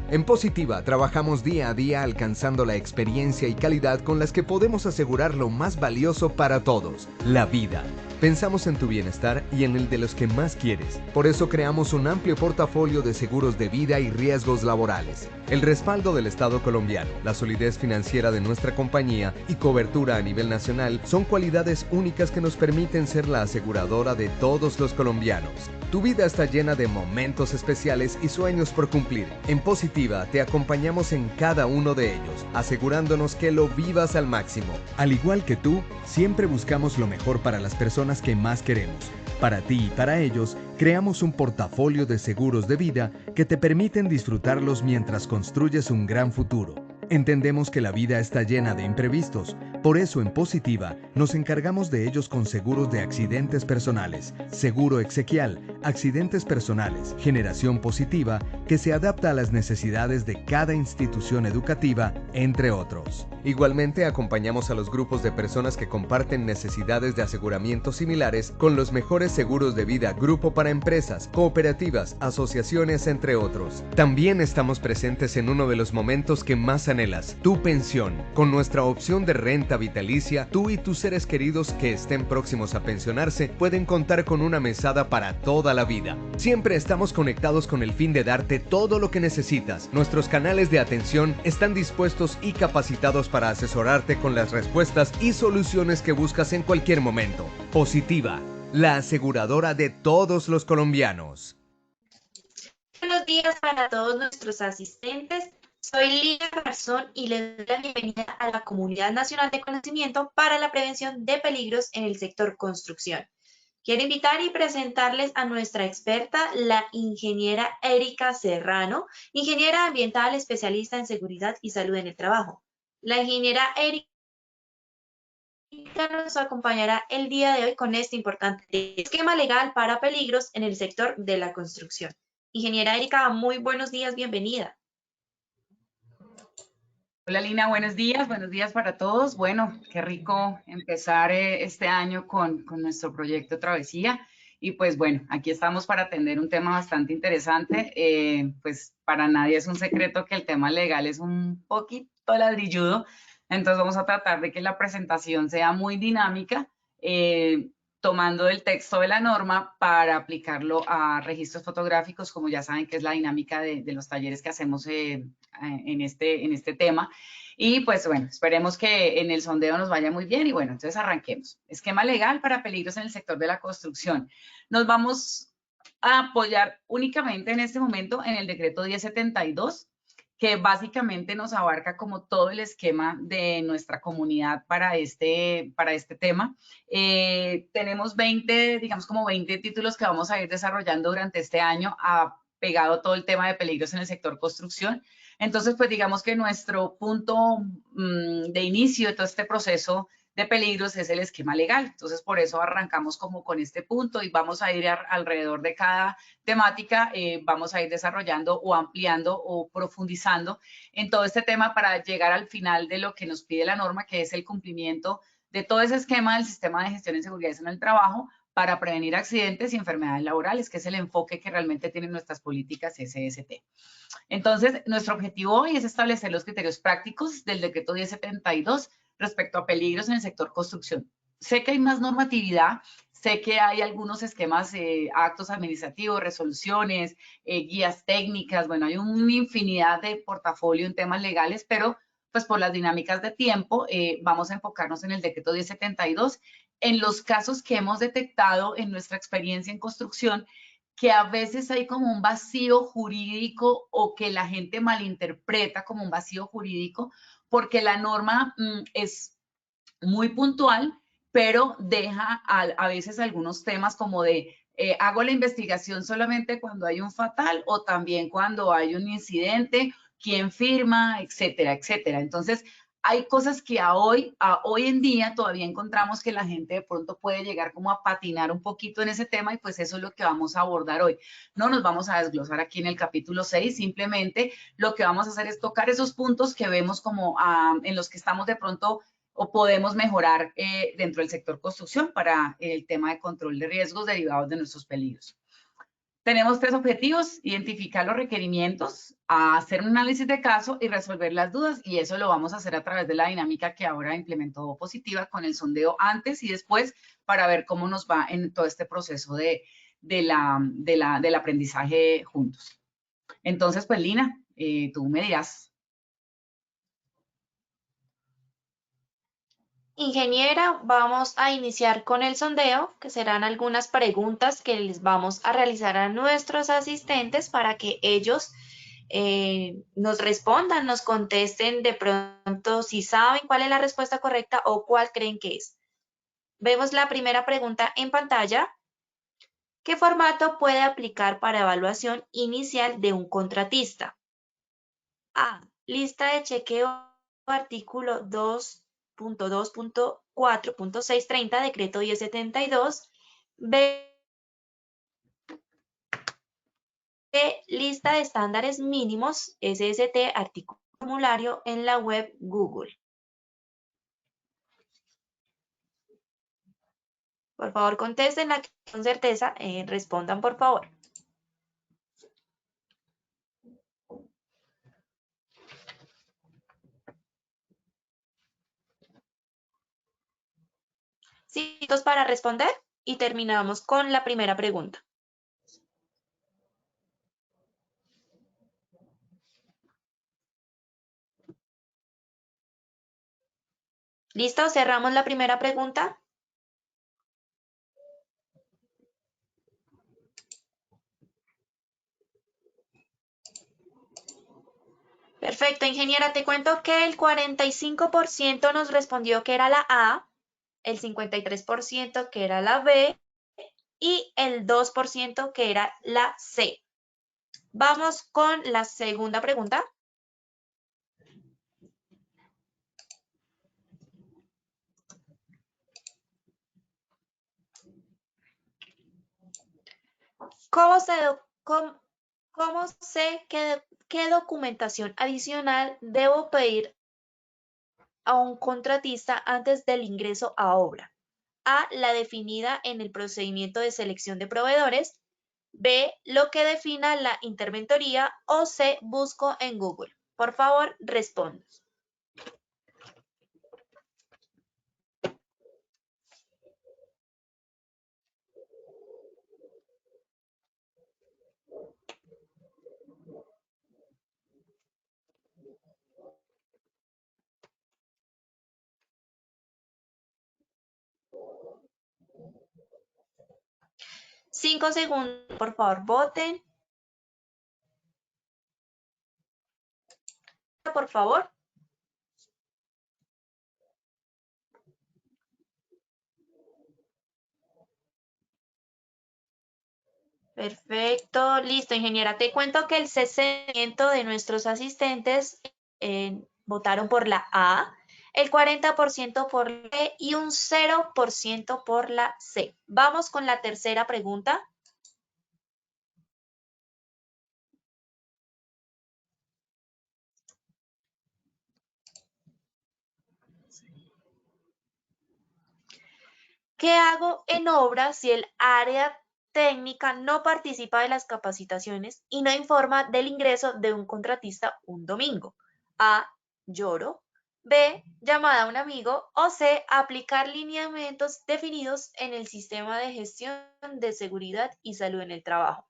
En Positiva trabajamos día a día alcanzando la experiencia y calidad con las que podemos asegurar lo más valioso para todos, la vida. Pensamos en tu bienestar y en el de los que más quieres. Por eso creamos un amplio portafolio de seguros de vida y riesgos laborales. El respaldo del Estado colombiano, la solidez financiera de nuestra compañía y cobertura a nivel nacional son cualidades únicas que nos permiten ser la aseguradora de todos los colombianos. Tu vida está llena de momentos especiales y sueños por cumplir. En Positiva te acompañamos en cada uno de ellos, asegurándonos que lo vivas al máximo. Al igual que tú, siempre buscamos lo mejor para las personas que más queremos. Para ti y para ellos, creamos un portafolio de seguros de vida que te permiten disfrutarlos mientras construyes un gran futuro. Entendemos que la vida está llena de imprevistos, por eso en Positiva nos encargamos de ellos con seguros de accidentes personales, seguro exequial, accidentes personales, generación positiva, que se adapta a las necesidades de cada institución educativa, entre otros. Igualmente acompañamos a los grupos de personas que comparten necesidades de aseguramiento similares con los mejores seguros de vida grupo para empresas, cooperativas, asociaciones, entre otros. También estamos presentes en uno de los momentos que más anhelas, tu pensión. Con nuestra opción de renta vitalicia, tú y tus seres queridos que estén próximos a pensionarse pueden contar con una mesada para toda la vida. Siempre estamos conectados con el fin de darte todo lo que necesitas. Nuestros canales de atención están dispuestos y capacitados para asesorarte con las respuestas y soluciones que buscas en cualquier momento. Positiva, la aseguradora de todos los colombianos. Buenos días para todos nuestros asistentes. Soy Lina Garzón y les doy la bienvenida a la Comunidad Nacional de Conocimiento para la Prevención de Peligros en el Sector Construcción. Quiero invitar y presentarles a nuestra experta, la ingeniera Erika Serrano, ingeniera ambiental especialista en seguridad y salud en el trabajo. La ingeniera Erika nos acompañará el día de hoy con este importante esquema legal para peligros en el sector de la construcción. Ingeniera Erika, muy buenos días, bienvenida. Hola Lina, buenos días para todos. Bueno, qué rico empezar este año con nuestro proyecto Travesía. Y pues bueno, aquí estamos para atender un tema bastante interesante. Pues para nadie es un secreto que el tema legal es un poquito ladrilludo. Entonces vamos a tratar de que la presentación sea muy dinámica, tomando el texto de la norma para aplicarlo a registros fotográficos, como ya saben que es la dinámica de los talleres que hacemos en este tema. Y pues bueno, esperemos que en el sondeo nos vaya muy bien y bueno, entonces arranquemos. Esquema legal para peligros en el sector de la construcción. Nos vamos a apoyar únicamente en este momento en el decreto 1072, que básicamente nos abarca como todo el esquema de nuestra comunidad para este tema. Tenemos 20, digamos como 20 títulos que vamos a ir desarrollando durante este año, pegado todo el tema de peligros en el sector construcción. Entonces, pues digamos que nuestro punto de inicio de todo este proceso de peligros es el esquema legal. Entonces, por eso arrancamos como con este punto y vamos a ir alrededor de cada temática, vamos a ir desarrollando o ampliando o profundizando en todo este tema para llegar al final de lo que nos pide la norma, que es el cumplimiento de todo ese esquema del sistema de gestión en seguridad en el trabajo para prevenir accidentes y enfermedades laborales, que es el enfoque que realmente tienen nuestras políticas SST. Entonces, nuestro objetivo hoy es establecer los criterios prácticos del decreto 1072 respecto a peligros en el sector construcción. Sé que hay más normatividad, sé que hay algunos esquemas, actos administrativos, resoluciones, guías técnicas, bueno, hay una infinidad de portafolio en temas legales, pero pues por las dinámicas de tiempo vamos a enfocarnos en el decreto 1072, en los casos que hemos detectado en nuestra experiencia en construcción, que a veces hay como un vacío jurídico o que la gente malinterpreta como un vacío jurídico, porque la norma es muy puntual, pero deja a veces algunos temas como de hago la investigación solamente cuando hay un fatal o también cuando hay un incidente, quién firma, etcétera, etcétera. Entonces, hay cosas que hoy en día todavía encontramos que la gente de pronto puede llegar como a patinar un poquito en ese tema y pues eso es lo que vamos a abordar hoy. No nos vamos a desglosar aquí en el capítulo 6, simplemente lo que vamos a hacer es tocar esos puntos que vemos como en los que estamos de pronto o podemos mejorar dentro del sector construcción para el tema de control de riesgos derivados de nuestros peligros. Tenemos 3 objetivos: identificar los requerimientos, hacer un análisis de caso y resolver las dudas, y eso lo vamos a hacer a través de la dinámica que ahora implementó Positiva con el sondeo antes y después, para ver cómo nos va en todo este proceso del aprendizaje juntos. Entonces, pues Lina, tú me dirás. Ingeniera, vamos a iniciar con el sondeo, que serán algunas preguntas que les vamos a realizar a nuestros asistentes para que ellos nos respondan, nos contesten de pronto si saben cuál es la respuesta correcta o cuál creen que es. Vemos la primera pregunta en pantalla. ¿Qué formato puede aplicar para evaluación inicial de un contratista? A. Lista de chequeo, artículo 2.2.4.630, decreto 1072. B. Lista de estándares mínimos, SST, artículo formulario en la web Google. Por favor, contesten aquí con certeza, respondan por favor. ¿Sí, listos para responder? Y terminamos con la primera pregunta. ¿Listo? Cerramos la primera pregunta. Perfecto, ingeniera, te cuento que el 45% nos respondió que era la A, el 53% que era la B y el 2% que era la C. Vamos con la segunda pregunta. ¿Cómo sé qué documentación adicional debo pedir a un contratista antes del ingreso a obra? A, la definida en el procedimiento de selección de proveedores. B, lo que defina la interventoría. O C, busco en Google. Por favor, responda. Cinco segundos, por favor, voten. Por favor. Perfecto, listo, ingeniera. Te cuento que el 60% de nuestros asistentes votaron por la A, el 40% por la B y un 0% por la C. Vamos con la tercera pregunta. ¿Qué hago en obra si el área técnica no participa de las capacitaciones y no informa del ingreso de un contratista un domingo? A, lloro. B, llamada a un amigo. O C, aplicar lineamientos definidos en el sistema de gestión de seguridad y salud en el trabajo.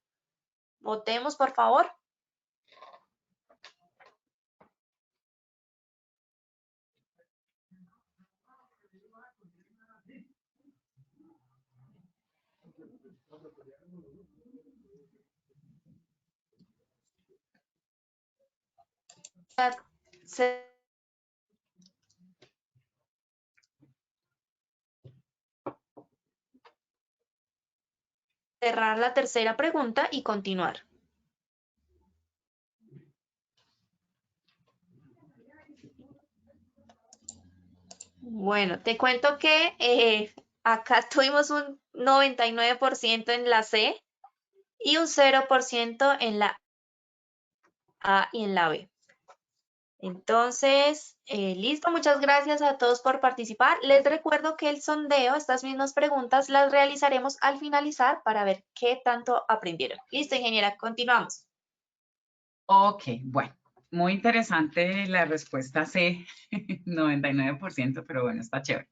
Votemos, por favor. Cerrar la tercera pregunta y continuar. Bueno, te cuento que acá tuvimos un 99% en la C y un 0% en la A y en la B. Entonces, listo, muchas gracias a todos por participar. Les recuerdo que el sondeo, estas mismas preguntas, las realizaremos al finalizar para ver qué tanto aprendieron. Listo, ingeniera, continuamos. Ok, bueno, muy interesante la respuesta C, 99%, pero bueno, está chévere.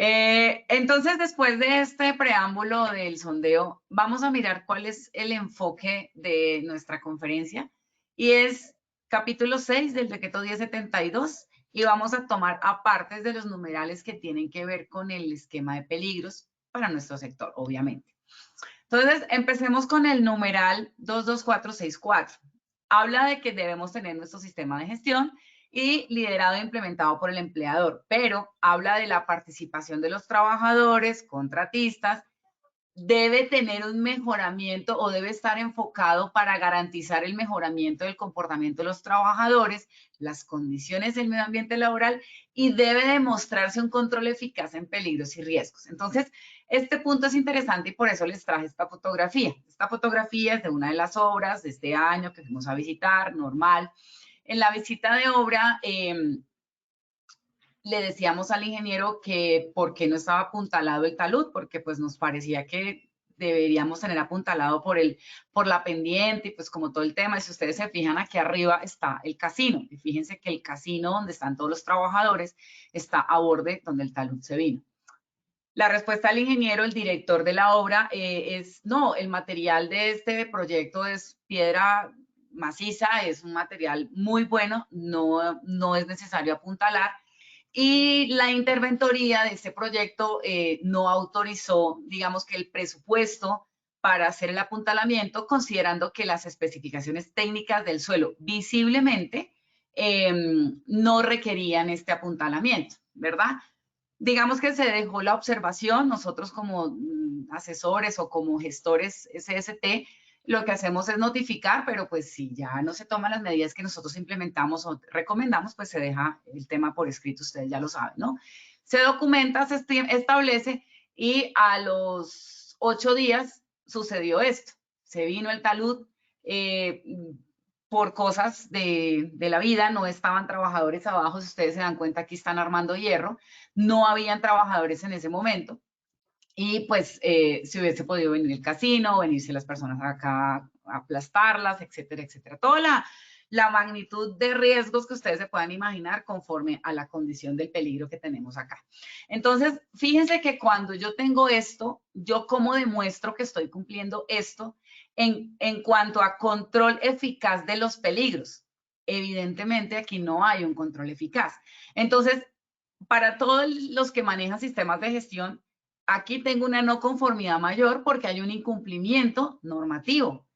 Entonces, después de este preámbulo del sondeo, vamos a mirar cuál es el enfoque de nuestra conferencia y es capítulo 6 del decreto 1072 y vamos a tomar apartes de los numerales que tienen que ver con el esquema de peligros para nuestro sector, obviamente. Entonces, empecemos con el numeral 22464. Habla de que debemos tener nuestro sistema de gestión y liderado e implementado por el empleador, pero habla de la participación de los trabajadores, contratistas, debe tener un mejoramiento o debe estar enfocado para garantizar el mejoramiento del comportamiento de los trabajadores, las condiciones del medio ambiente laboral y debe demostrarse un control eficaz en peligros y riesgos. Entonces, este punto es interesante y por eso les traje esta fotografía. Esta fotografía es de una de las obras de este año que fuimos a visitar, normal. En la visita de obra, le decíamos al ingeniero que por qué no estaba apuntalado el talud, porque pues nos parecía que deberíamos tener apuntalado por la pendiente y pues como todo el tema. Y si ustedes se fijan, aquí arriba está el casino. Y fíjense que el casino donde están todos los trabajadores está a borde donde el talud se vino. La respuesta del ingeniero, el director de la obra, es no, el material de este proyecto es piedra maciza, es un material muy bueno, no es necesario apuntalar. Y la interventoría de este proyecto no autorizó, digamos que el presupuesto para hacer el apuntalamiento, considerando que las especificaciones técnicas del suelo visiblemente no requerían este apuntalamiento, ¿verdad? Digamos que se dejó la observación, nosotros como asesores o como gestores SST, lo que hacemos es notificar, pero pues si ya no se toman las medidas que nosotros implementamos o recomendamos, pues se deja el tema por escrito, ustedes ya lo saben, ¿no? Se documenta, se establece y a los 8 días sucedió esto. Se vino el talud, por cosas de la vida, no estaban trabajadores abajo, si ustedes se dan cuenta, aquí están armando hierro, no habían trabajadores en ese momento, y pues si hubiese podido venir el casino, venirse las personas acá a aplastarlas, etcétera, etcétera. Toda la magnitud de riesgos que ustedes se puedan imaginar conforme a la condición del peligro que tenemos acá. Entonces, fíjense que cuando yo tengo esto, yo cómo demuestro que estoy cumpliendo esto en cuanto a control eficaz de los peligros. Evidentemente aquí no hay un control eficaz. Entonces, para todos los que manejan sistemas de gestión, aquí tengo una no conformidad mayor porque hay un incumplimiento normativo.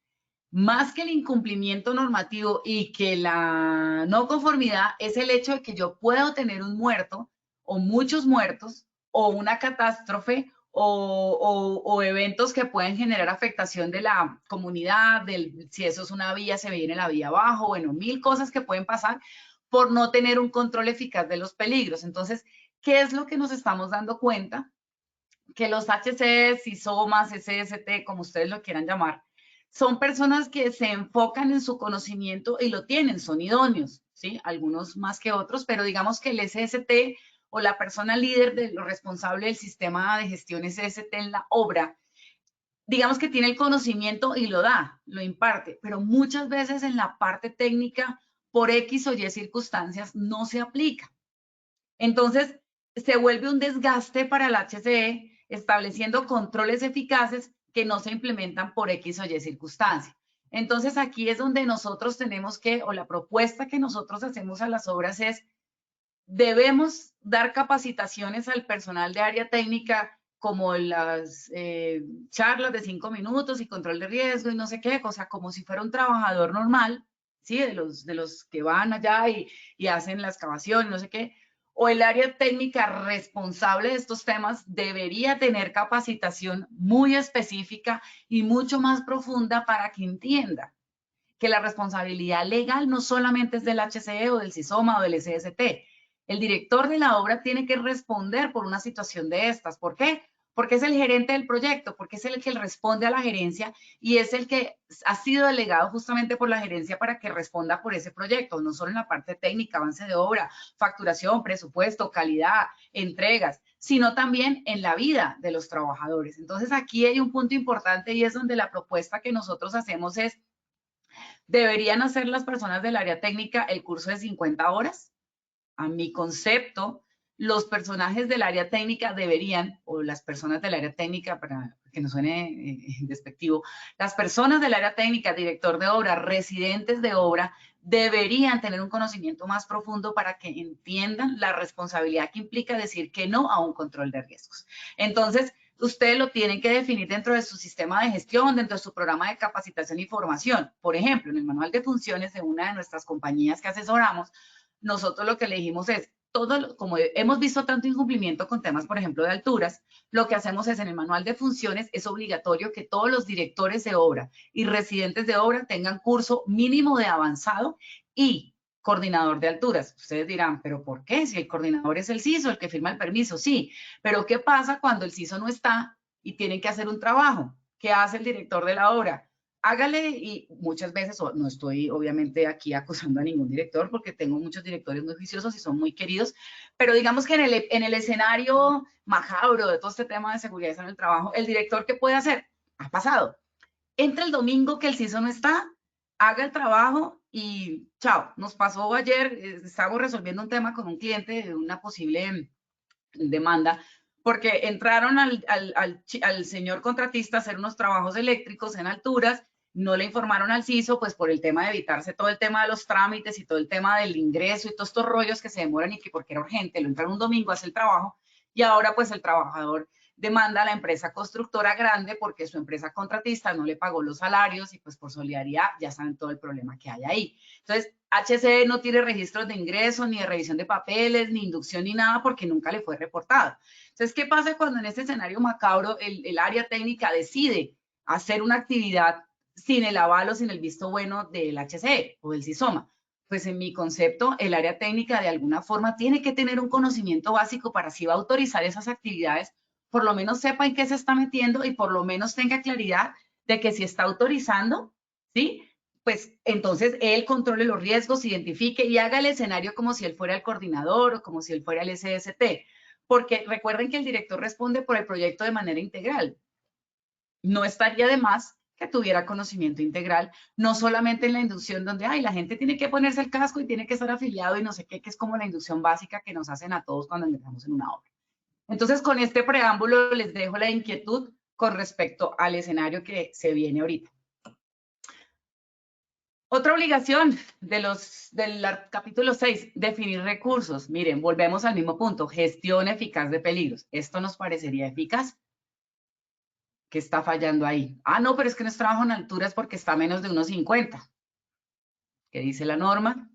Más que el incumplimiento normativo y que la no conformidad es el hecho de que yo puedo tener un muerto o muchos muertos o una catástrofe o eventos que pueden generar afectación de la comunidad, si eso es una vía, se viene la vía abajo, bueno, 1000 cosas que pueden pasar por no tener un control eficaz de los peligros. Entonces, ¿qué es lo que nos estamos dando cuenta? Que los HCs, ISOMAS, SST, como ustedes lo quieran llamar, son personas que se enfocan en su conocimiento y lo tienen, son idóneos, ¿sí? Algunos más que otros, pero digamos que el SST o la persona líder de lo responsable del sistema de gestión SST en la obra, digamos que tiene el conocimiento y lo da, lo imparte, pero muchas veces en la parte técnica, por X o Y circunstancias, no se aplica. Entonces, se vuelve un desgaste para el HCE, estableciendo controles eficaces que no se implementan por X o Y circunstancia. Entonces, aquí es donde nosotros tenemos que, o la propuesta que nosotros hacemos a las obras es, debemos dar capacitaciones al personal de área técnica, como las charlas de 5 minutos y control de riesgo y no sé qué, cosa como si fuera un trabajador normal, ¿sí? De los que van allá y hacen la excavación, no sé qué, o el área técnica responsable de estos temas debería tener capacitación muy específica y mucho más profunda para que entienda que la responsabilidad legal no solamente es del HCE o del CISOMA o del SST. El director de la obra tiene que responder por una situación de estas. ¿Por qué? Porque es el gerente del proyecto, porque es el que responde a la gerencia y es el que ha sido delegado justamente por la gerencia para que responda por ese proyecto, no solo en la parte técnica, avance de obra, facturación, presupuesto, calidad, entregas, sino también en la vida de los trabajadores. Entonces aquí hay un punto importante y es donde la propuesta que nosotros hacemos es, ¿deberían hacer las personas del área técnica el curso de 50 horas? A mi concepto, los personajes del área técnica deberían, o las personas del área técnica, para que no suene despectivo, las personas del área técnica, director de obra, residentes de obra, deberían tener un conocimiento más profundo para que entiendan la responsabilidad que implica decir que no a un control de riesgos. Entonces, ustedes lo tienen que definir dentro de su sistema de gestión, dentro de su programa de capacitación y formación. Por ejemplo, en el manual de funciones de una de nuestras compañías que asesoramos, nosotros lo que le dijimos es, como hemos visto tanto incumplimiento con temas, por ejemplo, de alturas, lo que hacemos es en el manual de funciones es obligatorio que todos los directores de obra y residentes de obra tengan curso mínimo de avanzado y coordinador de alturas. Ustedes dirán, ¿pero por qué? Si el coordinador es el CISO, el que firma el permiso, sí. Pero ¿qué pasa cuando el CISO no está y tienen que hacer un trabajo? ¿Qué hace el director de la obra? Hágale, y muchas veces, no estoy obviamente aquí acusando a ningún director porque tengo muchos directores muy juiciosos y son muy queridos, pero digamos que en el escenario macabro de todo este tema de seguridad en el trabajo, el director, ¿qué puede hacer? Ha pasado. Entra el domingo que el CISO no está, haga el trabajo y chao. Nos pasó ayer, estábamos resolviendo un tema con un cliente de una posible demanda, porque entraron al señor contratista a hacer unos trabajos eléctricos en alturas, no le informaron al CISO, pues por el tema de evitarse todo el tema de los trámites y todo el tema del ingreso y todos estos rollos que se demoran y que porque era urgente, lo entraron un domingo, hace el trabajo y ahora pues el trabajador demanda a la empresa constructora grande porque su empresa contratista no le pagó los salarios y pues por solidaridad ya saben todo el problema que hay ahí. Entonces, HCE no tiene registros de ingreso, ni de revisión de papeles, ni inducción, ni nada porque nunca le fue reportado. Entonces, ¿qué pasa cuando en este escenario macabro el área técnica decide hacer una actividad sin el aval o sin el visto bueno del HCE o del CISOMA? Pues en mi concepto, el área técnica de alguna forma tiene que tener un conocimiento básico para si va a autorizar esas actividades, por lo menos sepa en qué se está metiendo y por lo menos tenga claridad de que si está autorizando, ¿sí? Pues entonces él controle los riesgos, identifique y haga el escenario como si él fuera el coordinador o como si él fuera el SST. Porque recuerden que el director responde por el proyecto de manera integral. No estaría de más que tuviera conocimiento integral, no solamente en la inducción donde, ay, la gente tiene que ponerse el casco y tiene que estar afiliado y no sé qué, que es como la inducción básica que nos hacen a todos cuando entramos en una obra. Entonces, con este preámbulo les dejo la inquietud con respecto al escenario que se viene ahorita. Otra obligación del capítulo 6, definir recursos. Miren, volvemos al mismo punto, gestión eficaz de peligros. ¿Esto nos parecería eficaz? ¿Qué está fallando ahí? Ah, no, pero es que no es trabajo en alturas porque está a menos de 1,50. ¿Qué dice la norma?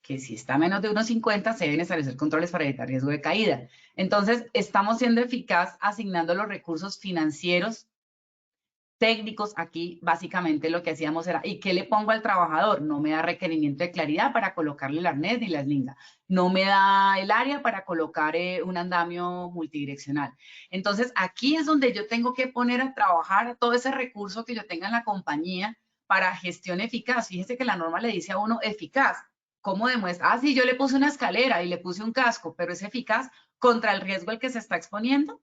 Que si está a menos de 1,50 se deben establecer controles para evitar riesgo de caída. Entonces, estamos siendo eficaz asignando los recursos financieros, técnicos. Aquí básicamente lo que hacíamos era, ¿y qué le pongo al trabajador? No me da requerimiento de claridad para colocarle el arnés ni la eslinga. No me da el área para colocar un andamio multidireccional. Entonces, aquí es donde yo tengo que poner a trabajar todo ese recurso que yo tenga en la compañía para gestión eficaz. Fíjese que la norma le dice a uno eficaz. ¿Cómo demuestra? Ah, sí, yo le puse una escalera y le puse un casco, pero ¿es eficaz contra el riesgo al que se está exponiendo?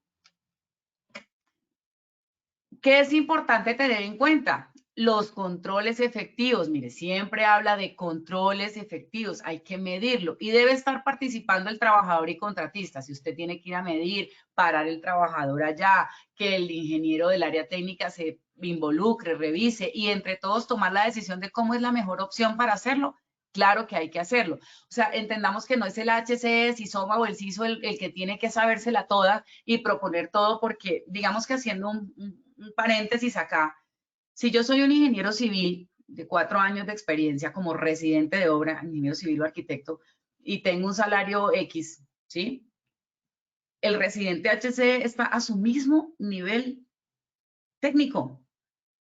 ¿Qué es importante tener en cuenta? Los controles efectivos. Mire, siempre habla de controles efectivos. Hay que medirlo y debe estar participando el trabajador y contratista. Si usted tiene que ir a medir, parar el trabajador allá, que el ingeniero del área técnica se involucre, revise y entre todos tomar la decisión de cómo es la mejor opción para hacerlo. Claro que hay que hacerlo. O sea, entendamos que no es el HCE, CISOMA o el CISO el que tiene que sabérsela toda y proponer todo porque, digamos que haciendo un paréntesis acá, si yo soy un ingeniero civil de 4 años de experiencia como residente de obra, ingeniero civil o arquitecto, y tengo un salario X, ¿sí? El residente HCE está a su mismo nivel técnico,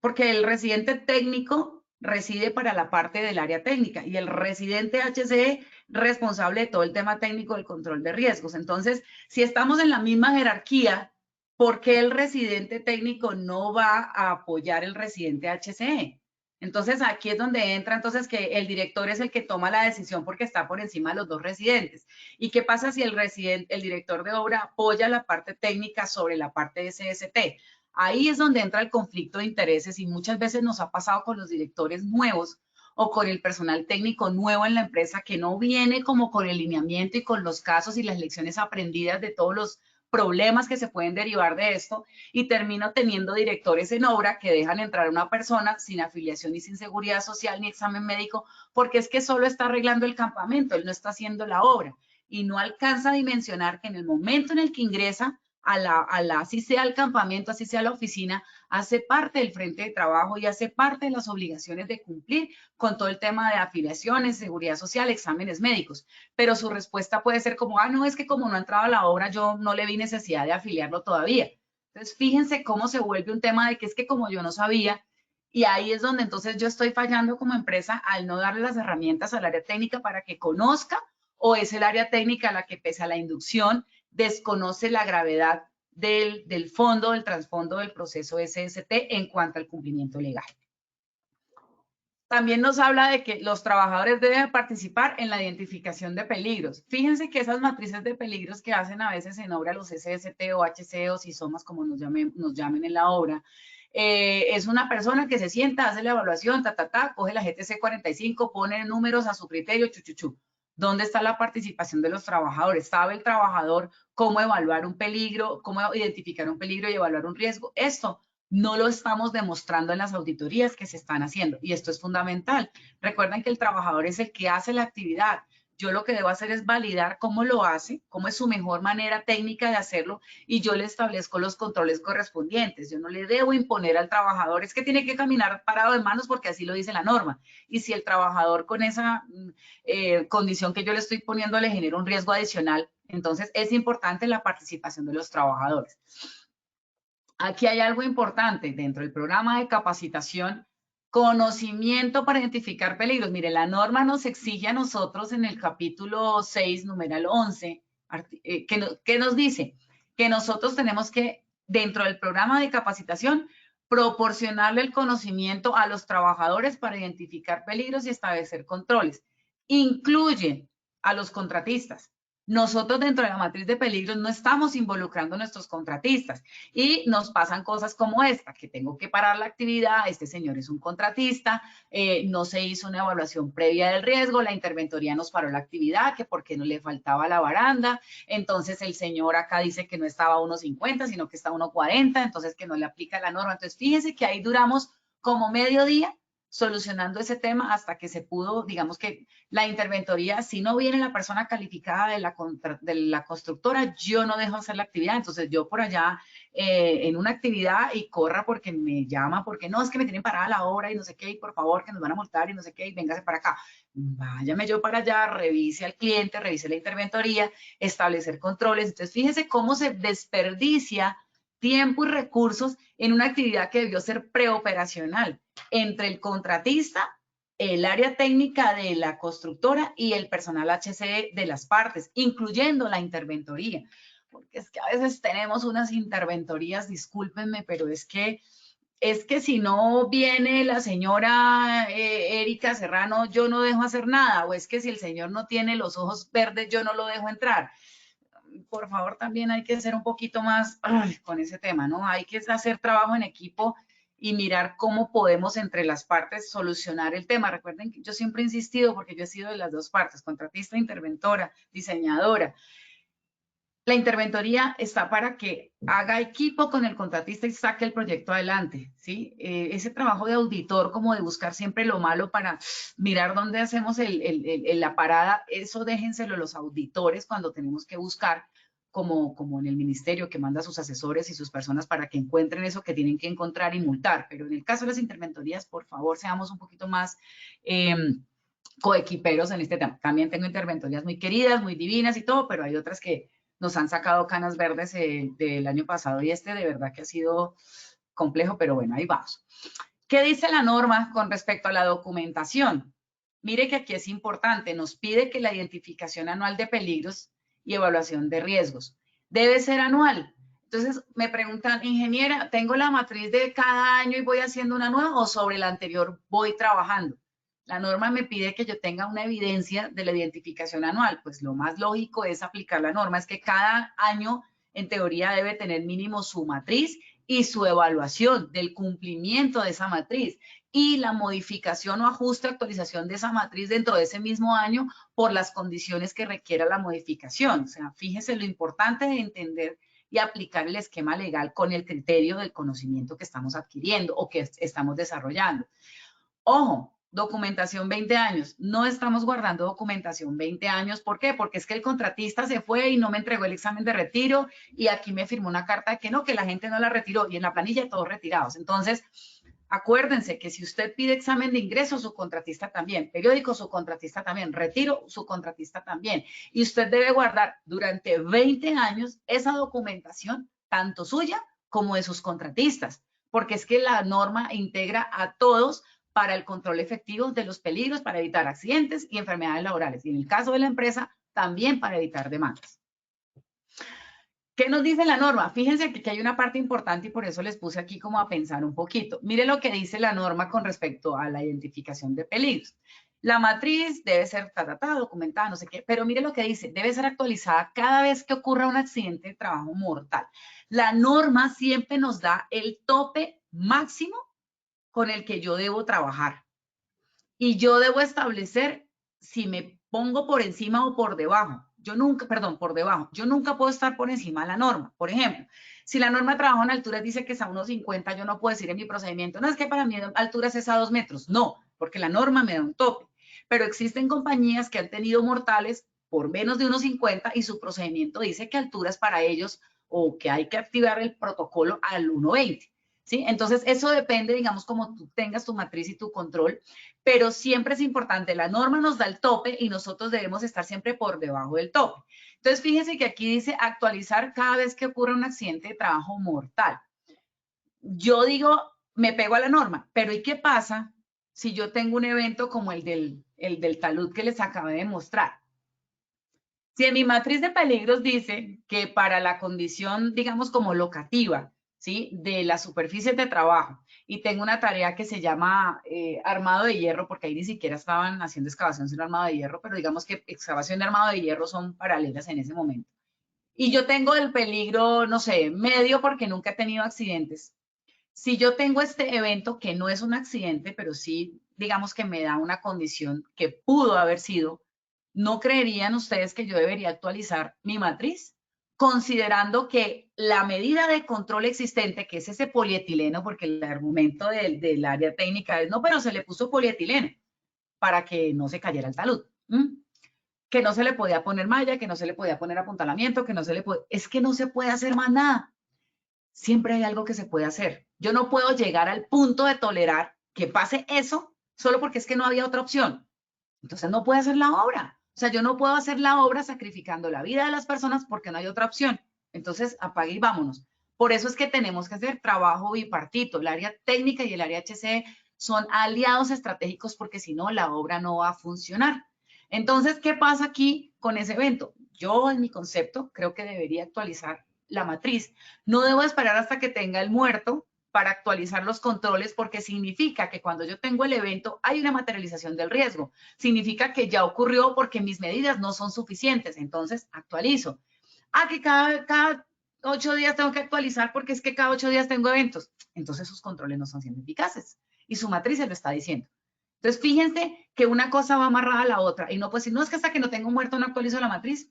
porque el residente técnico reside para la parte del área técnica y el residente HCE responsable de todo el tema técnico del control de riesgos. Entonces, si estamos en la misma jerarquía, ¿por qué el residente técnico no va a apoyar el residente HCE? Entonces, aquí es donde entra entonces que el director es el que toma la decisión porque está por encima de los dos residentes. ¿Y qué pasa si el director de obra apoya la parte técnica sobre la parte de SST? Ahí es donde entra el conflicto de intereses y muchas veces nos ha pasado con los directores nuevos o con el personal técnico nuevo en la empresa que no viene como con el lineamiento y con los casos y las lecciones aprendidas de todos los problemas que se pueden derivar de esto, y termino teniendo directores en obra que dejan entrar a una persona sin afiliación y sin seguridad social ni examen médico, porque es que solo está arreglando el campamento, él no está haciendo la obra y no alcanza a dimensionar que en el momento en el que ingresa así sea el campamento, así sea la oficina, hace parte del frente de trabajo y hace parte de las obligaciones de cumplir con todo el tema de afiliaciones, seguridad social, exámenes médicos. Pero su respuesta puede ser como, ah, no, es que como no ha entrado a la obra, yo no le vi necesidad de afiliarlo todavía. Entonces, fíjense cómo se vuelve un tema de que es que como yo no sabía, y ahí es donde entonces yo estoy fallando como empresa al no darle las herramientas al área técnica para que conozca, o es el área técnica la que, pese a la inducción, desconoce la gravedad del fondo, del trasfondo del proceso SST en cuanto al cumplimiento legal. También nos habla de que los trabajadores deben participar en la identificación de peligros. Fíjense que esas matrices de peligros que hacen a veces en obra los SST o HC o SISOMAS, como nos llamen en la obra, es una persona que se sienta, hace la evaluación, coge la GTC 45, pone números a su criterio, chuchuchu. ¿Dónde está la participación de los trabajadores? ¿Sabe el trabajador cómo evaluar un peligro, cómo identificar un peligro y evaluar un riesgo? Esto no lo estamos demostrando en las auditorías que se están haciendo, y esto es fundamental. Recuerden que el trabajador es el que hace la actividad. Yo lo que debo hacer es validar cómo lo hace, cómo es su mejor manera técnica de hacerlo, y yo le establezco los controles correspondientes. Yo no le debo imponer al trabajador, es que tiene que caminar parado de manos porque así lo dice la norma. Y si el trabajador con esa condición que yo le estoy poniendo le genera un riesgo adicional, entonces es importante la participación de los trabajadores. Aquí hay algo importante dentro del programa de capacitación, conocimiento para identificar peligros. Mire, la norma nos exige a nosotros en el capítulo 6, numeral 11, ¿qué nos dice? Que nosotros tenemos que, dentro del programa de capacitación, proporcionarle el conocimiento a los trabajadores para identificar peligros y establecer controles. Incluye a los contratistas. Nosotros dentro de la matriz de peligros no estamos involucrando a nuestros contratistas y nos pasan cosas como esta, que tengo que parar la actividad, este señor es un contratista, no se hizo una evaluación previa del riesgo, la interventoría nos paró la actividad, que porque no le faltaba la baranda, entonces el señor acá dice que no estaba a 1.50, sino que está a 1.40, entonces que no le aplica la norma. Entonces fíjense que ahí duramos como medio día solucionando ese tema hasta que se pudo, digamos que la interventoría, si no viene la persona calificada de la constructora, yo no dejo hacer la actividad. Entonces yo por allá en una actividad y corra porque me llama, porque no, es que me tienen parada la obra y no sé qué, y por favor que nos van a multar y no sé qué, y véngase para acá. Váyame yo para allá, revise al cliente, revise la interventoría, establecer controles. Entonces fíjense cómo se desperdicia tiempo y recursos en una actividad que debió ser preoperacional entre el contratista, el área técnica de la constructora y el personal HCE de las partes, incluyendo la interventoría. Porque es que a veces tenemos unas interventorías, discúlpenme, pero es que si no viene la señora Erika Serrano, yo no dejo hacer nada, o es que si el señor no tiene los ojos verdes, yo no lo dejo entrar. Por favor, también hay que ser un poquito más con ese tema, ¿no? Hay que hacer trabajo en equipo y mirar cómo podemos entre las partes solucionar el tema. Recuerden que yo siempre he insistido, porque yo he sido de las dos partes, contratista, interventora, diseñadora. La interventoría está para que haga equipo con el contratista y saque el proyecto adelante, ¿sí? Ese trabajo de auditor, como de buscar siempre lo malo para mirar dónde hacemos la parada, eso déjenselo los auditores cuando tenemos que buscar, como en el ministerio que manda a sus asesores y sus personas para que encuentren eso que tienen que encontrar y multar. Pero en el caso de las interventorías, por favor, seamos un poquito más coequiperos en este tema. También tengo interventorías muy queridas, muy divinas y todo, pero hay otras que nos han sacado canas verdes del año pasado y de verdad que ha sido complejo, pero bueno, ahí vamos. ¿Qué dice la norma con respecto a la documentación? Mire que aquí es importante, nos pide que la identificación anual de peligros y evaluación de riesgos debe ser anual. Entonces me preguntan, ingeniera, ¿tengo la matriz de cada año y voy haciendo una nueva o sobre la anterior voy trabajando? La norma me pide que yo tenga una evidencia de la identificación anual. Pues lo más lógico es aplicar la norma, es que cada año en teoría debe tener mínimo su matriz y su evaluación del cumplimiento de esa matriz y la modificación o ajuste, actualización de esa matriz dentro de ese mismo año por las condiciones que requiera la modificación. O sea, fíjese lo importante de entender y aplicar el esquema legal con el criterio del conocimiento que estamos adquiriendo o que estamos desarrollando. Ojo, documentación 20 años. No estamos guardando documentación 20 años. ¿Por qué? Porque es que el contratista se fue y no me entregó el examen de retiro y aquí me firmó una carta de que no, que la gente no la retiró y en la planilla todos retirados. Entonces, acuérdense que si usted pide examen de ingreso, su contratista también, periódico, su contratista también, retiro, su contratista también. Y usted debe guardar durante 20 años esa documentación, tanto suya como de sus contratistas, porque es que la norma integra a todos para el control efectivo de los peligros, para evitar accidentes y enfermedades laborales. Y en el caso de la empresa, también para evitar demandas. ¿Qué nos dice la norma? Fíjense que hay una parte importante y por eso les puse aquí como a pensar un poquito. Mire lo que dice la norma con respecto a la identificación de peligros. La matriz debe ser documentada, no sé qué, pero mire lo que dice, debe ser actualizada cada vez que ocurra un accidente de trabajo mortal. La norma siempre nos da el tope máximo con el que yo debo trabajar. Y yo debo establecer si me pongo por encima o por debajo. Yo nunca, perdón, por debajo. Yo nunca puedo estar por encima de la norma. Por ejemplo, si la norma de trabajo en alturas dice que es a 1,50, yo no puedo decir en mi procedimiento, no, es que para mí alturas es a 2 metros. No, porque la norma me da un tope. Pero existen compañías que han tenido mortales por menos de 1,50 y su procedimiento dice que alturas para ellos o que hay que activar el protocolo al 1,20. ¿Sí? Entonces, eso depende, digamos, como tú tengas tu matriz y tu control, pero siempre es importante, la norma nos da el tope y nosotros debemos estar siempre por debajo del tope. Entonces, fíjense que aquí dice actualizar cada vez que ocurra un accidente de trabajo mortal. Yo digo, me pego a la norma, pero ¿y qué pasa si yo tengo un evento como el del talud que les acabé de mostrar? Si en mi matriz de peligros dice que para la condición, digamos, como locativa, ¿sí? De las superficies de trabajo, y tengo una tarea que se llama armado de hierro, porque ahí ni siquiera estaban haciendo excavación sin armado de hierro, pero digamos que excavación y armado de hierro son paralelas en ese momento. Y yo tengo el peligro, no sé, medio porque nunca he tenido accidentes. Si yo tengo este evento que no es un accidente, pero sí, digamos que me da una condición que pudo haber sido, ¿no creerían ustedes que yo debería actualizar mi matriz? Considerando que la medida de control existente, que es ese polietileno, porque el argumento del área técnica es, no, pero se le puso polietileno para que no se cayera el talud. Que no se le podía poner malla, que no se le podía poner apuntalamiento, que no se le puede, es que no se puede hacer más nada. Siempre hay algo que se puede hacer. Yo no puedo llegar al punto de tolerar que pase eso solo porque es que no había otra opción. Entonces no puedo hacer la obra. O sea, yo no puedo hacer la obra sacrificando la vida de las personas porque no hay otra opción. Entonces, apague y vámonos. Por eso es que tenemos que hacer trabajo bipartito. El área técnica y el área HC son aliados estratégicos porque si no, la obra no va a funcionar. Entonces, ¿qué pasa aquí con ese evento? Yo, en mi concepto, creo que debería actualizar la matriz. No debo esperar hasta que tenga el muerto para actualizar los controles porque significa que cuando yo tengo el evento hay una materialización del riesgo. Significa que ya ocurrió porque mis medidas no son suficientes. Entonces, actualizo. Que cada 8 días tengo que actualizar porque es que cada 8 días tengo eventos. Entonces, sus controles no son siendo eficaces. Y su matriz se lo está diciendo. Entonces, fíjense que una cosa va amarrada a la otra. Y no puedo decir, no, es que hasta que no tengo muerto no actualizo la matriz.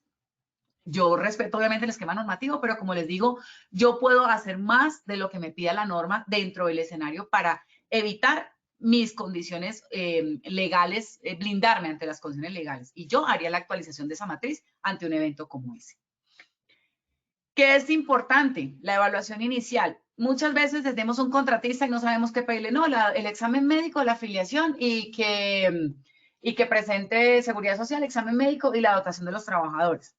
Yo respeto obviamente el esquema normativo, pero como les digo, yo puedo hacer más de lo que me pida la norma dentro del escenario para evitar mis condiciones legales, blindarme ante las condiciones legales. Y yo haría la actualización de esa matriz ante un evento como ese. ¿Qué es importante? La evaluación inicial. Muchas veces tenemos un contratista y no sabemos qué pedirle. No, el examen médico, la afiliación y que presente seguridad social, examen médico y la dotación de los trabajadores.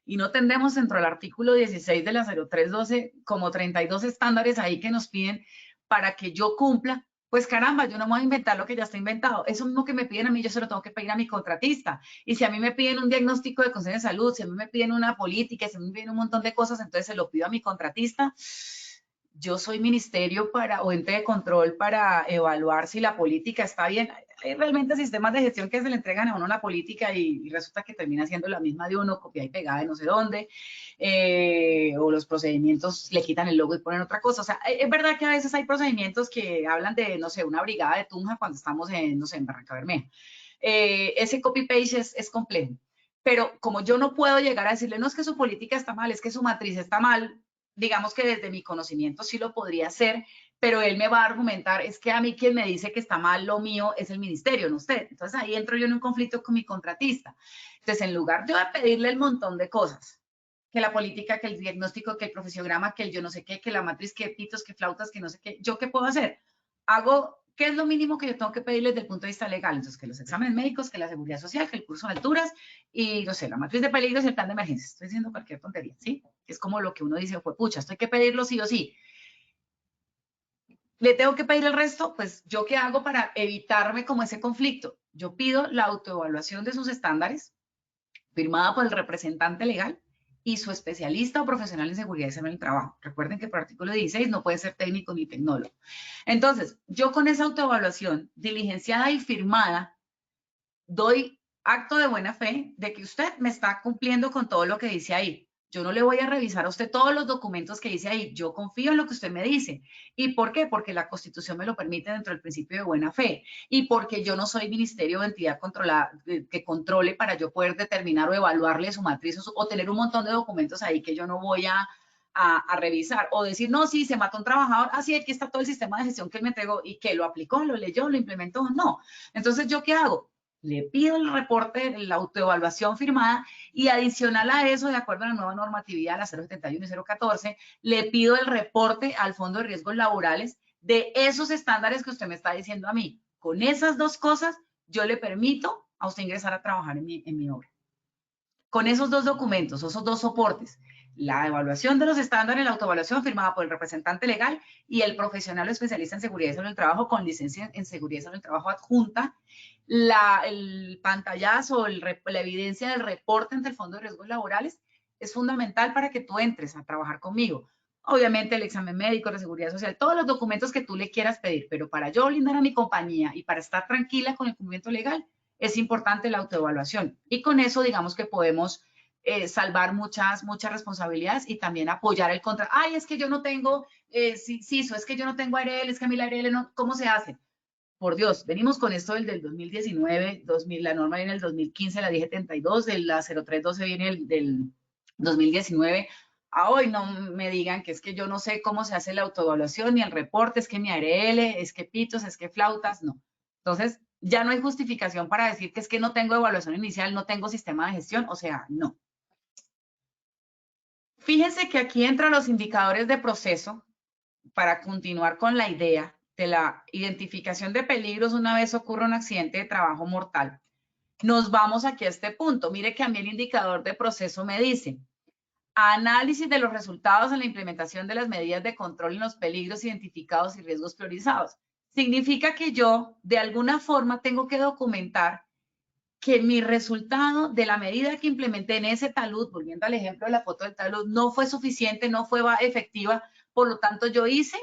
Y no tendemos dentro del artículo 16 de la 0312 como 32 estándares ahí que nos piden para que yo cumpla pues caramba, yo no me voy a inventar lo que ya está inventado. Eso mismo que me piden a mí, yo se lo tengo que pedir a mi contratista. Y si a mí me piden un diagnóstico de consejo de salud, si a mí me piden una política, si a mí me piden un montón de cosas, entonces se lo pido a mi contratista. Yo soy ministerio o ente de control para evaluar si la política está bien. Hay realmente sistemas de gestión que se le entregan a uno la política y resulta que termina siendo la misma de uno, copia y pegada de no sé dónde, o los procedimientos le quitan el logo y ponen otra cosa. O sea, es verdad que a veces hay procedimientos que hablan de, no sé, una brigada de Tunja cuando estamos en, no sé, en Barranca Bermeja. Ese copy-paste es complejo. Pero como yo no puedo llegar a decirle, no es que su política está mal, es que su matriz está mal, digamos que desde mi conocimiento sí lo podría hacer, pero él me va a argumentar, es que a mí quien me dice que está mal lo mío es el ministerio, no usted. Entonces ahí entro yo en un conflicto con mi contratista. Entonces, en lugar yo de pedirle el montón de cosas, que la política, que el diagnóstico, que el profesiograma, que el yo no sé qué, que la matriz, que pitos, que flautas, que no sé qué, ¿yo qué puedo hacer? ¿Qué es lo mínimo que yo tengo que pedirles desde el punto de vista legal? Entonces, que los exámenes médicos, que la seguridad social, que el curso de alturas y, no sé, la matriz de peligros y el plan de emergencia. Estoy diciendo cualquier tontería, ¿sí? Es como lo que uno dice, pues, pucha, esto hay que pedirlo sí o sí. ¿Le tengo que pedir el resto? Pues, ¿yo qué hago para evitarme como ese conflicto? Yo pido la autoevaluación de sus estándares, firmada por el representante legal y su especialista o profesional en seguridad y salud en el trabajo. Recuerden que por artículo 16 no puede ser técnico ni tecnólogo. Entonces, yo con esa autoevaluación diligenciada y firmada, doy acto de buena fe de que usted me está cumpliendo con todo lo que dice ahí. Yo no le voy a revisar a usted todos los documentos que dice ahí. Yo confío en lo que usted me dice. ¿Y por qué? Porque la Constitución me lo permite dentro del principio de buena fe. Y porque yo no soy ministerio o entidad controlada, que controle para yo poder determinar o evaluarle su matriz o tener un montón de documentos ahí que yo no voy a revisar. O decir, no, sí, se mató un trabajador. Así, aquí está todo el sistema de gestión que él me entregó y que lo aplicó, lo leyó, lo implementó. No. Entonces, ¿yo qué hago? Le pido el reporte, la autoevaluación firmada y adicional a eso, de acuerdo a la nueva normatividad, la 071 y 014, le pido el reporte al Fondo de Riesgos Laborales de esos estándares que usted me está diciendo a mí. Con esas dos cosas, yo le permito a usted ingresar a trabajar en mi obra. Con esos dos documentos, esos dos soportes, la evaluación de los estándares, la autoevaluación firmada por el representante legal y el profesional o especialista en seguridad y salud del trabajo con licencia en seguridad y salud del trabajo adjunta, el pantallazo, la evidencia del reporte ante el Fondo de Riesgos Laborales es fundamental para que tú entres a trabajar conmigo. Obviamente el examen médico, la seguridad social, todos los documentos que tú le quieras pedir, pero para yo blindar a mi compañía y para estar tranquila con el cumplimiento legal, es importante la autoevaluación. Y con eso, digamos que podemos salvar muchas responsabilidades y también apoyar el contra. Ay, es que yo no tengo CISO, es que yo no tengo ARL, es que a mí la ARL no, ¿cómo se hace? Por Dios, venimos con esto del 2019, la norma viene del 2015, la 1072, la 0312 viene del 2019. A hoy no me digan que es que yo no sé cómo se hace la autoevaluación, ni el reporte, es que mi ARL, es que pitos, es que flautas, no. Entonces, ya no hay justificación para decir que es que no tengo evaluación inicial, no tengo sistema de gestión, o sea, no. Fíjense que aquí entran los indicadores de proceso para continuar con la idea de la identificación de peligros una vez ocurre un accidente de trabajo mortal. Nos vamos aquí a este punto. Mire que a mí el indicador de proceso me dice análisis de los resultados en la implementación de las medidas de control en los peligros identificados y riesgos priorizados. Significa que yo, de alguna forma, tengo que documentar que mi resultado de la medida que implementé en ese talud, volviendo al ejemplo de la foto del talud, no fue suficiente, no fue efectiva, por lo tanto yo hice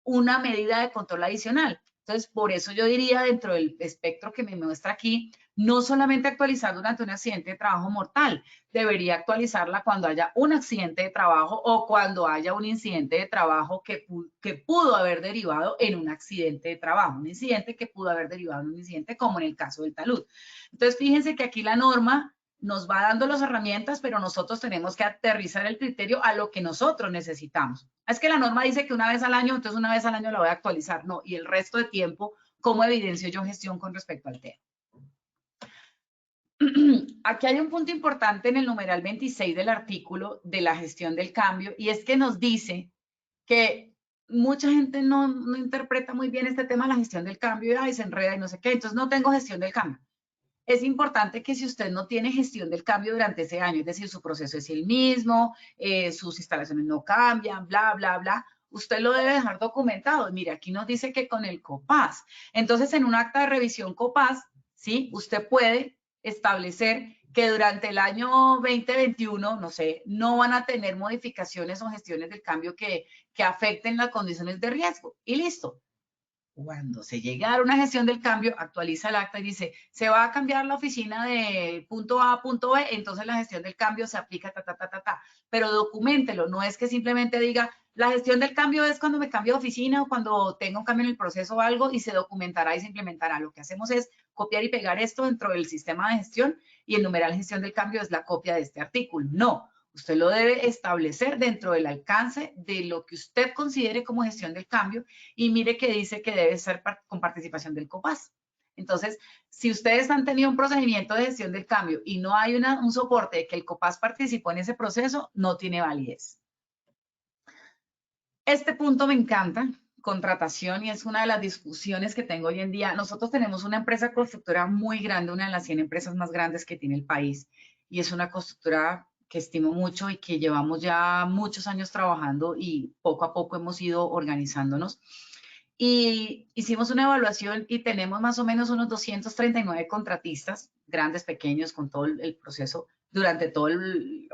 una medida de control adicional. Entonces, por eso yo diría dentro del espectro que me muestra aquí, no solamente actualizar durante un accidente de trabajo mortal, debería actualizarla cuando haya un accidente de trabajo o cuando haya un incidente de trabajo que pudo haber derivado en un accidente de trabajo, un incidente que pudo haber derivado en un incidente como en el caso del talud. Entonces, fíjense que aquí la norma nos va dando las herramientas, pero nosotros tenemos que aterrizar el criterio a lo que nosotros necesitamos. Es que la norma dice que una vez al año, entonces una vez al año la voy a actualizar. No, y el resto de tiempo, ¿cómo evidencio yo gestión con respecto al tema? Aquí hay un punto importante en el numeral 26 del artículo de la gestión del cambio, y es que nos dice que mucha gente no interpreta muy bien este tema de la gestión del cambio y se enreda y no sé qué, entonces no tengo gestión del cambio. Es importante que si usted no tiene gestión del cambio durante ese año, es decir, su proceso es el mismo, sus instalaciones no cambian, bla, bla, bla, usted lo debe dejar documentado. Mire, aquí nos dice que con el COPAS. Entonces, en un acta de revisión COPAS, ¿sí? Usted puede establecer que durante el año 2021, no sé, no van a tener modificaciones o gestiones del cambio que afecten las condiciones de riesgo. Y listo. Cuando se llega a dar una gestión del cambio, actualiza el acta y dice, se va a cambiar la oficina de punto A a punto B, entonces la gestión del cambio se aplica, pero documentelo, no es que simplemente diga, la gestión del cambio es cuando me cambio de oficina o cuando tenga un cambio en el proceso o algo y se documentará y se implementará. Lo que hacemos es copiar y pegar esto dentro del sistema de gestión y el numeral gestión del cambio es la copia de este artículo. No. Usted lo debe establecer dentro del alcance de lo que usted considere como gestión del cambio y mire que dice que debe ser con participación del COPAS. Entonces, si ustedes han tenido un procedimiento de gestión del cambio y no hay un soporte de que el COPAS participó en ese proceso, no tiene validez. Este punto me encanta, contratación, y es una de las discusiones que tengo hoy en día. Nosotros tenemos una empresa constructora muy grande, una de las 100 empresas más grandes que tiene el país, y es una constructora que estimo mucho y que llevamos ya muchos años trabajando y poco a poco hemos ido organizándonos. Y hicimos una evaluación y tenemos más o menos unos 239 contratistas, grandes, pequeños, con todo el proceso, durante todo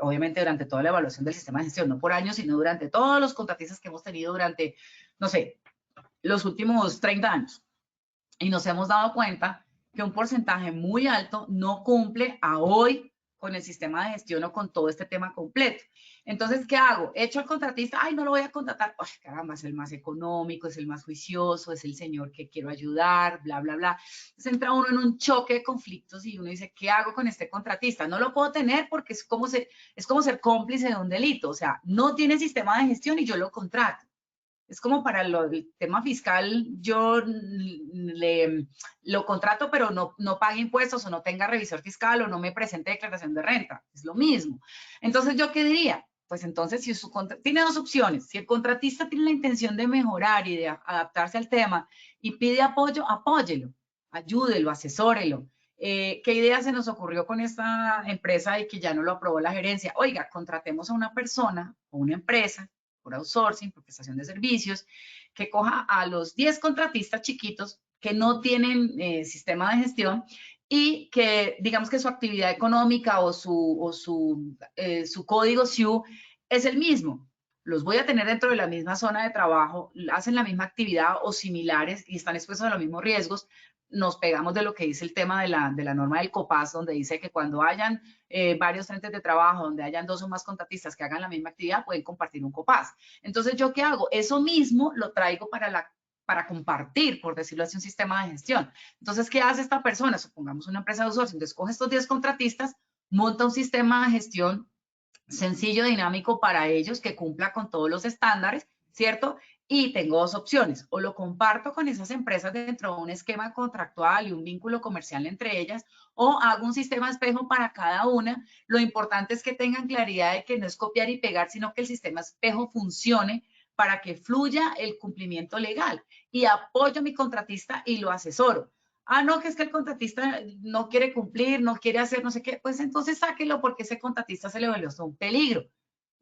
obviamente durante toda la evaluación del sistema de gestión, no por años, sino durante todos los contratistas que hemos tenido durante, no sé, los últimos 30 años. Y nos hemos dado cuenta que un porcentaje muy alto no cumple a hoy con el sistema de gestión o con todo este tema completo. Entonces, ¿qué hago? Echo al contratista, ay, no lo voy a contratar. Ay, caramba, es el más económico, es el más juicioso, es el señor que quiero ayudar, bla, bla, bla. Entonces entra uno en un choque de conflictos y uno dice, ¿qué hago con este contratista? No lo puedo tener porque es como ser cómplice de un delito. O sea, no tiene sistema de gestión y yo lo contrato. Es como para el tema fiscal, yo lo contrato, pero no pague impuestos o no tenga revisor fiscal o no me presente declaración de renta. Es lo mismo. Entonces, ¿yo qué diría? Pues entonces, si tiene dos opciones. Si el contratista tiene la intención de mejorar y de adaptarse al tema y pide apoyo, apóyelo, ayúdelo, asesórelo. ¿Qué idea se nos ocurrió con esta empresa y que ya no lo aprobó la gerencia? Oiga, contratemos a una persona o una empresa por outsourcing, por prestación de servicios, que coja a los 10 contratistas chiquitos que no tienen sistema de gestión y que digamos que su actividad económica o su código SIU es el mismo. Los voy a tener dentro de la misma zona de trabajo, hacen la misma actividad o similares y están expuestos a los mismos riesgos. Nos pegamos de lo que dice el tema de la norma del COPAS, donde dice que cuando hayan varios frentes de trabajo, donde hayan 2 o más contratistas que hagan la misma actividad, pueden compartir un COPAS. Entonces, ¿yo qué hago? Eso mismo lo traigo para compartir, por decirlo así, un sistema de gestión. Entonces, ¿qué hace esta persona? Supongamos una empresa de outsourcing, entonces coge estos 10 contratistas, monta un sistema de gestión sencillo, dinámico para ellos, que cumpla con todos los estándares, ¿cierto? Y tengo dos opciones, o lo comparto con esas empresas dentro de un esquema contractual y un vínculo comercial entre ellas, o hago un sistema espejo para cada una. Lo importante es que tengan claridad de que no es copiar y pegar, sino que el sistema espejo funcione para que fluya el cumplimiento legal. Y apoyo a mi contratista y lo asesoro. Ah, no, que es que el contratista no quiere cumplir, no quiere hacer no sé qué, pues entonces sáquelo porque ese contratista se le volvió un peligro.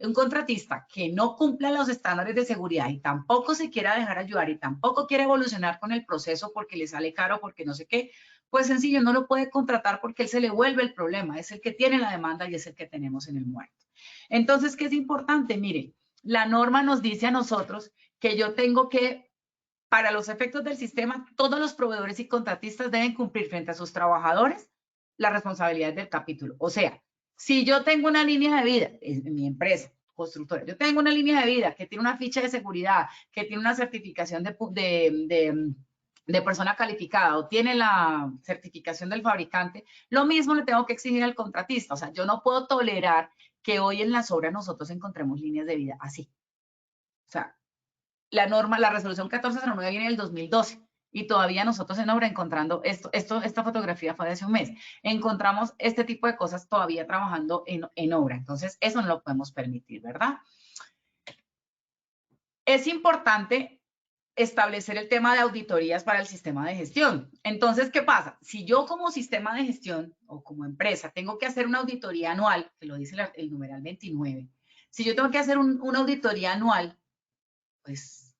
Un contratista que no cumpla los estándares de seguridad y tampoco se quiera dejar ayudar y tampoco quiere evolucionar con el proceso porque le sale caro, porque no sé qué, pues sencillo, no lo puede contratar porque él se le vuelve el problema, es el que tiene la demanda y es el que tenemos en el muerto. Entonces, ¿qué es importante? Miren, la norma nos dice a nosotros que yo tengo que, para los efectos del sistema, todos los proveedores y contratistas deben cumplir frente a sus trabajadores las responsabilidades del capítulo. O sea, si yo tengo una línea de vida en mi empresa constructora, yo tengo una línea de vida que tiene una ficha de seguridad, que tiene una certificación de persona calificada o tiene la certificación del fabricante, lo mismo le tengo que exigir al contratista. O sea, yo no puedo tolerar que hoy en las obras nosotros encontremos líneas de vida así. O sea, la norma, la resolución 1409 viene del 2012 y todavía nosotros en obra encontrando esta fotografía fue de hace un mes, encontramos este tipo de cosas todavía trabajando en obra. Entonces, eso no lo podemos permitir, ¿verdad? Es importante establecer el tema de auditorías para el sistema de gestión. Entonces, ¿qué pasa? Si yo como sistema de gestión o como empresa tengo que hacer una auditoría anual, que lo dice el numeral 29, si yo tengo que hacer una auditoría anual, pues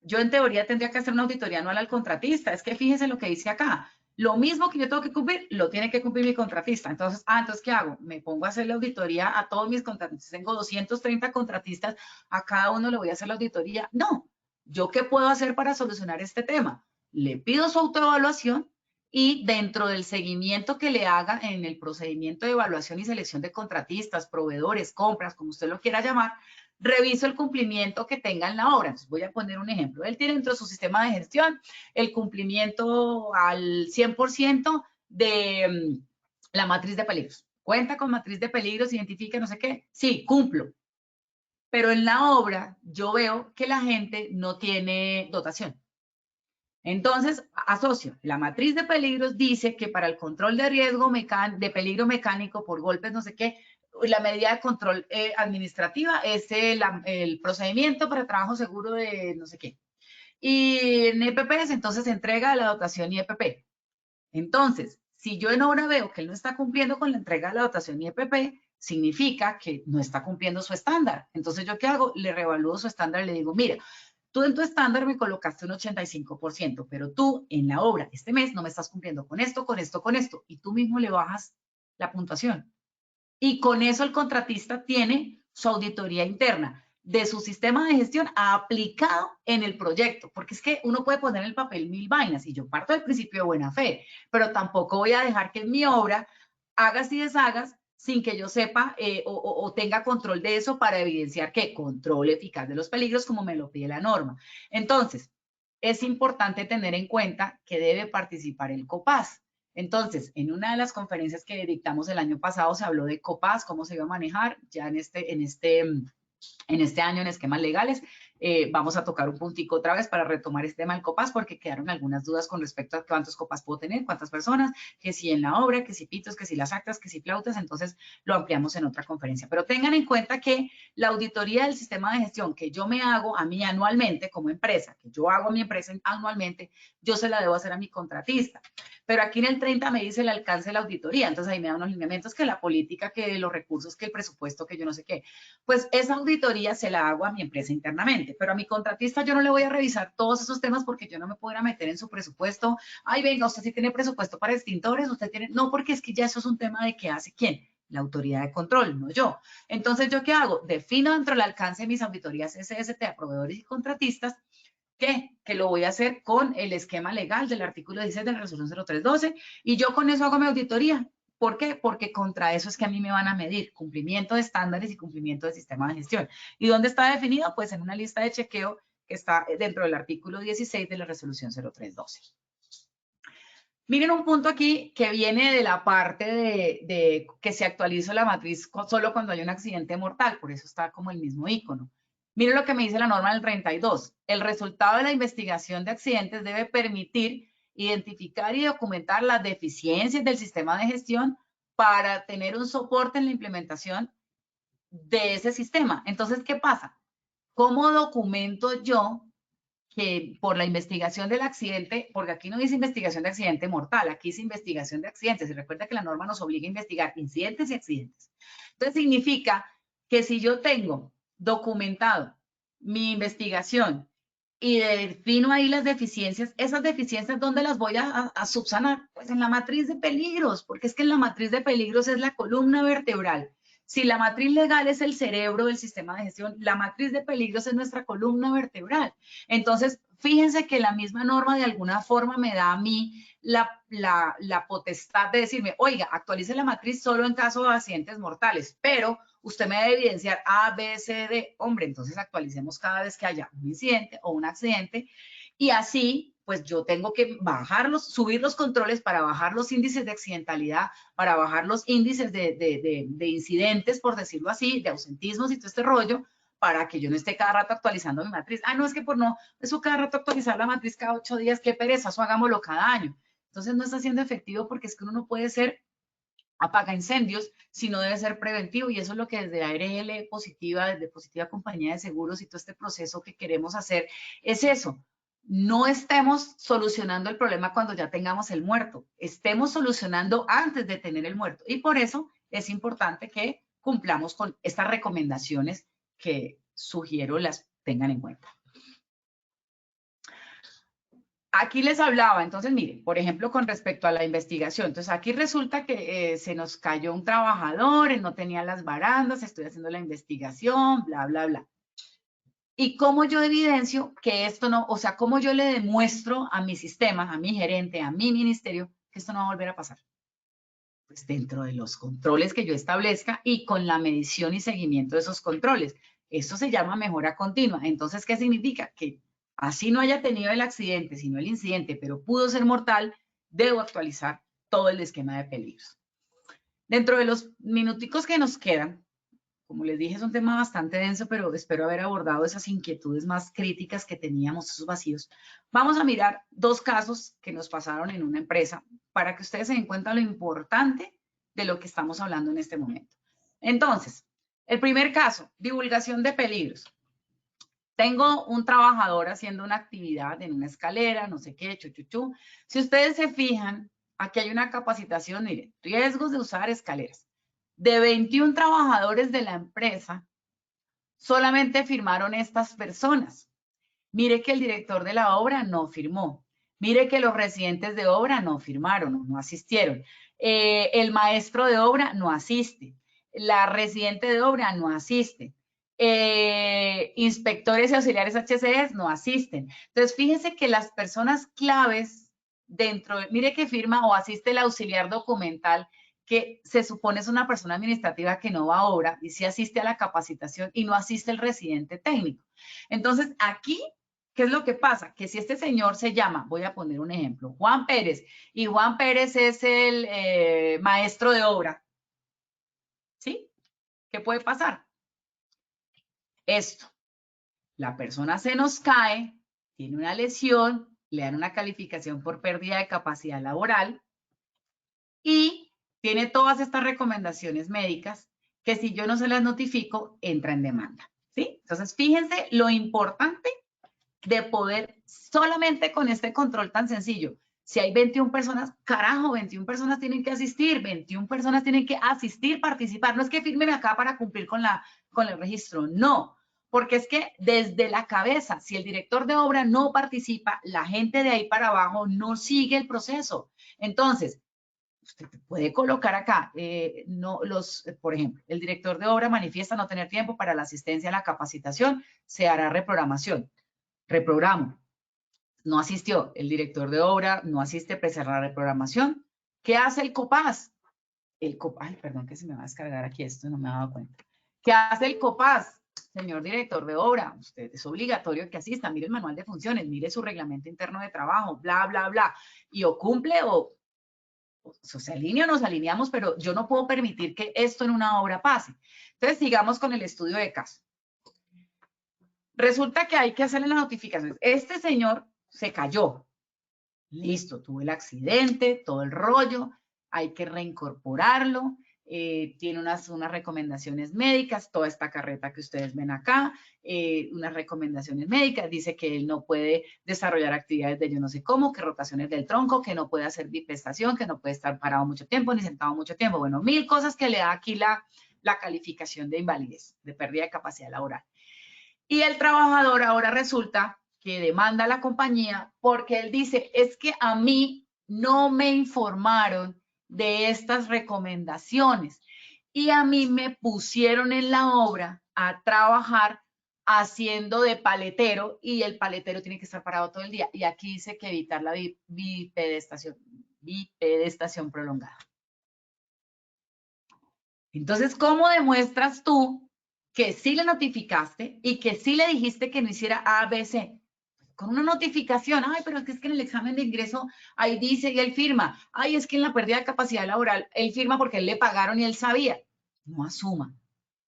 yo en teoría tendría que hacer una auditoría anual al contratista. Es que fíjense lo que dice acá. Lo mismo que yo tengo que cumplir, lo tiene que cumplir mi contratista. Entonces, entonces, ¿qué hago? Me pongo a hacer la auditoría a todos mis contratistas. Tengo 230 contratistas, a cada uno le voy a hacer la auditoría. No, ¿yo qué puedo hacer para solucionar este tema? Le pido su autoevaluación y dentro del seguimiento que le haga en el procedimiento de evaluación y selección de contratistas, proveedores, compras, como usted lo quiera llamar, reviso el cumplimiento que tenga en la obra. Entonces, voy a poner un ejemplo. Él tiene dentro de su sistema de gestión el cumplimiento al 100% de la matriz de peligros. Cuenta con matriz de peligros, identifica no sé qué. Sí, cumplo. Pero en la obra yo veo que la gente no tiene dotación. Entonces, asocio, la matriz de peligros dice que para el control de riesgo de peligro mecánico por golpes, no sé qué, la medida de control administrativa es el procedimiento para trabajo seguro de no sé qué. Y en EPPs, entonces se entrega la dotación IEPP. Entonces, si yo en obra veo que él no está cumpliendo con la entrega de la dotación IEPP, significa que no está cumpliendo su estándar. Entonces, ¿yo qué hago? Le reevalúo su estándar y le digo, mira, tú en tu estándar me colocaste un 85%, pero tú en la obra este mes no me estás cumpliendo con esto, con esto, con esto. Y tú mismo le bajas la puntuación. Y con eso el contratista tiene su auditoría interna de su sistema de gestión aplicado en el proyecto, porque es que uno puede poner en el papel 1000 vainas y yo parto del principio de buena fe, pero tampoco voy a dejar que en mi obra hagas y deshagas sin que yo sepa o tenga control de eso para evidenciar que control eficaz de los peligros como me lo pide la norma. Entonces, es importante tener en cuenta que debe participar el COPAS. Entonces, en una de las conferencias que dictamos el año pasado se habló de COPAS, cómo se iba a manejar. Ya en este año en esquemas legales vamos a tocar un puntico otra vez para retomar este tema del COPAS porque quedaron algunas dudas con respecto a cuántos COPAS puedo tener, cuántas personas, que si en la obra, que si pitos, que si las actas, que si flautas, entonces lo ampliamos en otra conferencia. Pero tengan en cuenta que la auditoría del sistema de gestión que yo me hago a mí anualmente como empresa, que yo hago a mi empresa anualmente, yo se la debo hacer a mi contratista. Pero aquí en el 30 me dice el alcance de la auditoría, entonces ahí me da unos lineamientos que la política, que los recursos, que el presupuesto, que yo no sé qué. Pues esa auditoría se la hago a mi empresa internamente, pero a mi contratista yo no le voy a revisar todos esos temas porque yo no me puedo meter en su presupuesto. Ay, venga, usted sí tiene presupuesto para extintores, usted tiene... No, porque es que ya eso es un tema de qué hace quién. La autoridad de control, no yo. Entonces, ¿yo qué hago? Defino dentro del alcance de mis auditorías SST a proveedores y contratistas que lo voy a hacer con el esquema legal del artículo 16 de la resolución 0312 y yo con eso hago mi auditoría. ¿Por qué? Porque contra eso es que a mí me van a medir cumplimiento de estándares y cumplimiento del sistema de gestión. ¿Y dónde está definido? Pues en una lista de chequeo que está dentro del artículo 16 de la resolución 0312. Miren un punto aquí que viene de la parte de que se actualiza la matriz solo cuando hay un accidente mortal, por eso está como el mismo icono. Miren lo que me dice la norma del 32. El resultado de la investigación de accidentes debe permitir identificar y documentar las deficiencias del sistema de gestión para tener un soporte en la implementación de ese sistema. Entonces, ¿qué pasa? ¿Cómo documento yo que por la investigación del accidente, porque aquí no dice investigación de accidente mortal, aquí dice investigación de accidentes, y recuerda que la norma nos obliga a investigar incidentes y accidentes. Entonces significa que si yo tengo documentado mi investigación y defino ahí las deficiencias, esas deficiencias, ¿dónde las voy a subsanar? Pues en la matriz de peligros, porque es que en la matriz de peligros es la columna vertebral. Si la matriz legal es el cerebro del sistema de gestión, la matriz de peligros es nuestra columna vertebral. Entonces, fíjense que la misma norma de alguna forma me da a mí la potestad de decirme, oiga, actualice la matriz solo en caso de accidentes mortales, pero usted me debe evidenciar A, B, C, D. Hombre, entonces actualicemos cada vez que haya un incidente o un accidente y así pues yo tengo que subir los controles para bajar los índices de accidentalidad, para bajar los índices de incidentes, por decirlo así, de ausentismos y todo este rollo, para que yo no esté cada rato actualizando mi matriz. Ah, no, es que por no, eso cada rato actualizar la matriz cada 8 días, qué pereza, eso hagámoslo cada año. Entonces no está siendo efectivo porque es que uno no puede ser apaga incendios, sino debe ser preventivo y eso es lo que desde ARL Positiva, desde Positiva Compañía de Seguros y todo este proceso que queremos hacer, es eso. No estemos solucionando el problema cuando ya tengamos el muerto, estemos solucionando antes de tener el muerto. Y por eso es importante que cumplamos con estas recomendaciones que sugiero las tengan en cuenta. Aquí les hablaba, entonces, miren, por ejemplo, con respecto a la investigación. Entonces, aquí resulta que se nos cayó un trabajador, él no tenía las barandas, estoy haciendo la investigación, bla, bla, bla. ¿Y cómo yo evidencio que esto no, o sea, cómo yo le demuestro a mi sistema, a mi gerente, a mi ministerio, que esto no va a volver a pasar? Pues dentro de los controles que yo establezca y con la medición y seguimiento de esos controles. Esto se llama mejora continua. Entonces, ¿qué significa? Que así no haya tenido el accidente, sino el incidente, pero pudo ser mortal, debo actualizar todo el esquema de peligros. Dentro de los minuticos que nos quedan, como les dije, es un tema bastante denso, pero espero haber abordado esas inquietudes más críticas que teníamos, esos vacíos. Vamos a mirar dos casos que nos pasaron en una empresa para que ustedes se den cuenta lo importante de lo que estamos hablando en este momento. Entonces, el primer caso, divulgación de peligros. Tengo un trabajador haciendo una actividad en una escalera, no sé qué, chuchuchú. Si ustedes se fijan, aquí hay una capacitación, miren, riesgos de usar escaleras. De 21 trabajadores de la empresa, solamente firmaron estas personas. Mire que el director de la obra no firmó. Mire que los residentes de obra no firmaron, no asistieron. El maestro de obra no asiste. La residente de obra no asiste. Inspectores y auxiliares HCEs no asisten. Entonces, fíjense que las personas claves dentro, mire que firma o asiste el auxiliar documental, que se supone es una persona administrativa que no va a obra y sí asiste a la capacitación y no asiste el residente técnico. Entonces, aquí, ¿qué es lo que pasa? Que si este señor se llama, voy a poner un ejemplo, Juan Pérez, y Juan Pérez es el maestro de obra, ¿sí? ¿Qué puede pasar? Esto, la persona se nos cae, tiene una lesión, le dan una calificación por pérdida de capacidad laboral y tiene todas estas recomendaciones médicas que si yo no se las notifico, entra en demanda, ¿sí? Entonces, fíjense lo importante de poder solamente con este control tan sencillo. Si hay 21 personas, carajo, 21 personas tienen que asistir, 21 personas tienen que asistir, participar. No es que fírmeme acá para cumplir con el registro, no. Porque es que desde la cabeza, si el director de obra no participa, la gente de ahí para abajo no sigue el proceso. Entonces, usted puede colocar acá, por ejemplo, el director de obra manifiesta no tener tiempo para la asistencia a la capacitación, se hará reprogramación. Reprogramo. No asistió el director de obra, no asiste pese a la reprogramación. ¿Qué hace el COPAS? Ay, perdón que se me va a descargar aquí esto, no me he dado cuenta. ¿Qué hace el COPAS? Señor director de obra, usted es obligatorio que asista, mire el manual de funciones, mire su reglamento interno de trabajo, bla, bla, bla, y o cumple o se alinea o nos alineamos, pero yo no puedo permitir que esto en una obra pase. Entonces, sigamos con el estudio de caso. Resulta que hay que hacerle las notificaciones. Este señor se cayó. Listo, tuvo el accidente, todo el rollo, hay que reincorporarlo, tiene unas recomendaciones médicas, toda esta carreta que ustedes ven acá, unas recomendaciones médicas, dice que él no puede desarrollar actividades de yo no sé cómo, que rotaciones del tronco, que no puede hacer bipestación, que no puede estar parado mucho tiempo ni sentado mucho tiempo. Bueno, 1000 cosas que le da aquí la calificación de invalidez, de pérdida de capacidad laboral. Y el trabajador ahora resulta que demanda a la compañía porque él dice, es que a mí no me informaron de estas recomendaciones y a mí me pusieron en la obra a trabajar haciendo de paletero y el paletero tiene que estar parado todo el día. Y aquí dice que evitar la bipedestación prolongada. Entonces, ¿cómo demuestras tú que sí le notificaste y que sí le dijiste que no hiciera A, B, C? Con una notificación. Ay, pero es que en el examen de ingreso ahí dice y él firma. Ay, es que en la pérdida de capacidad laboral él firma porque él le pagaron y él sabía. No asuma,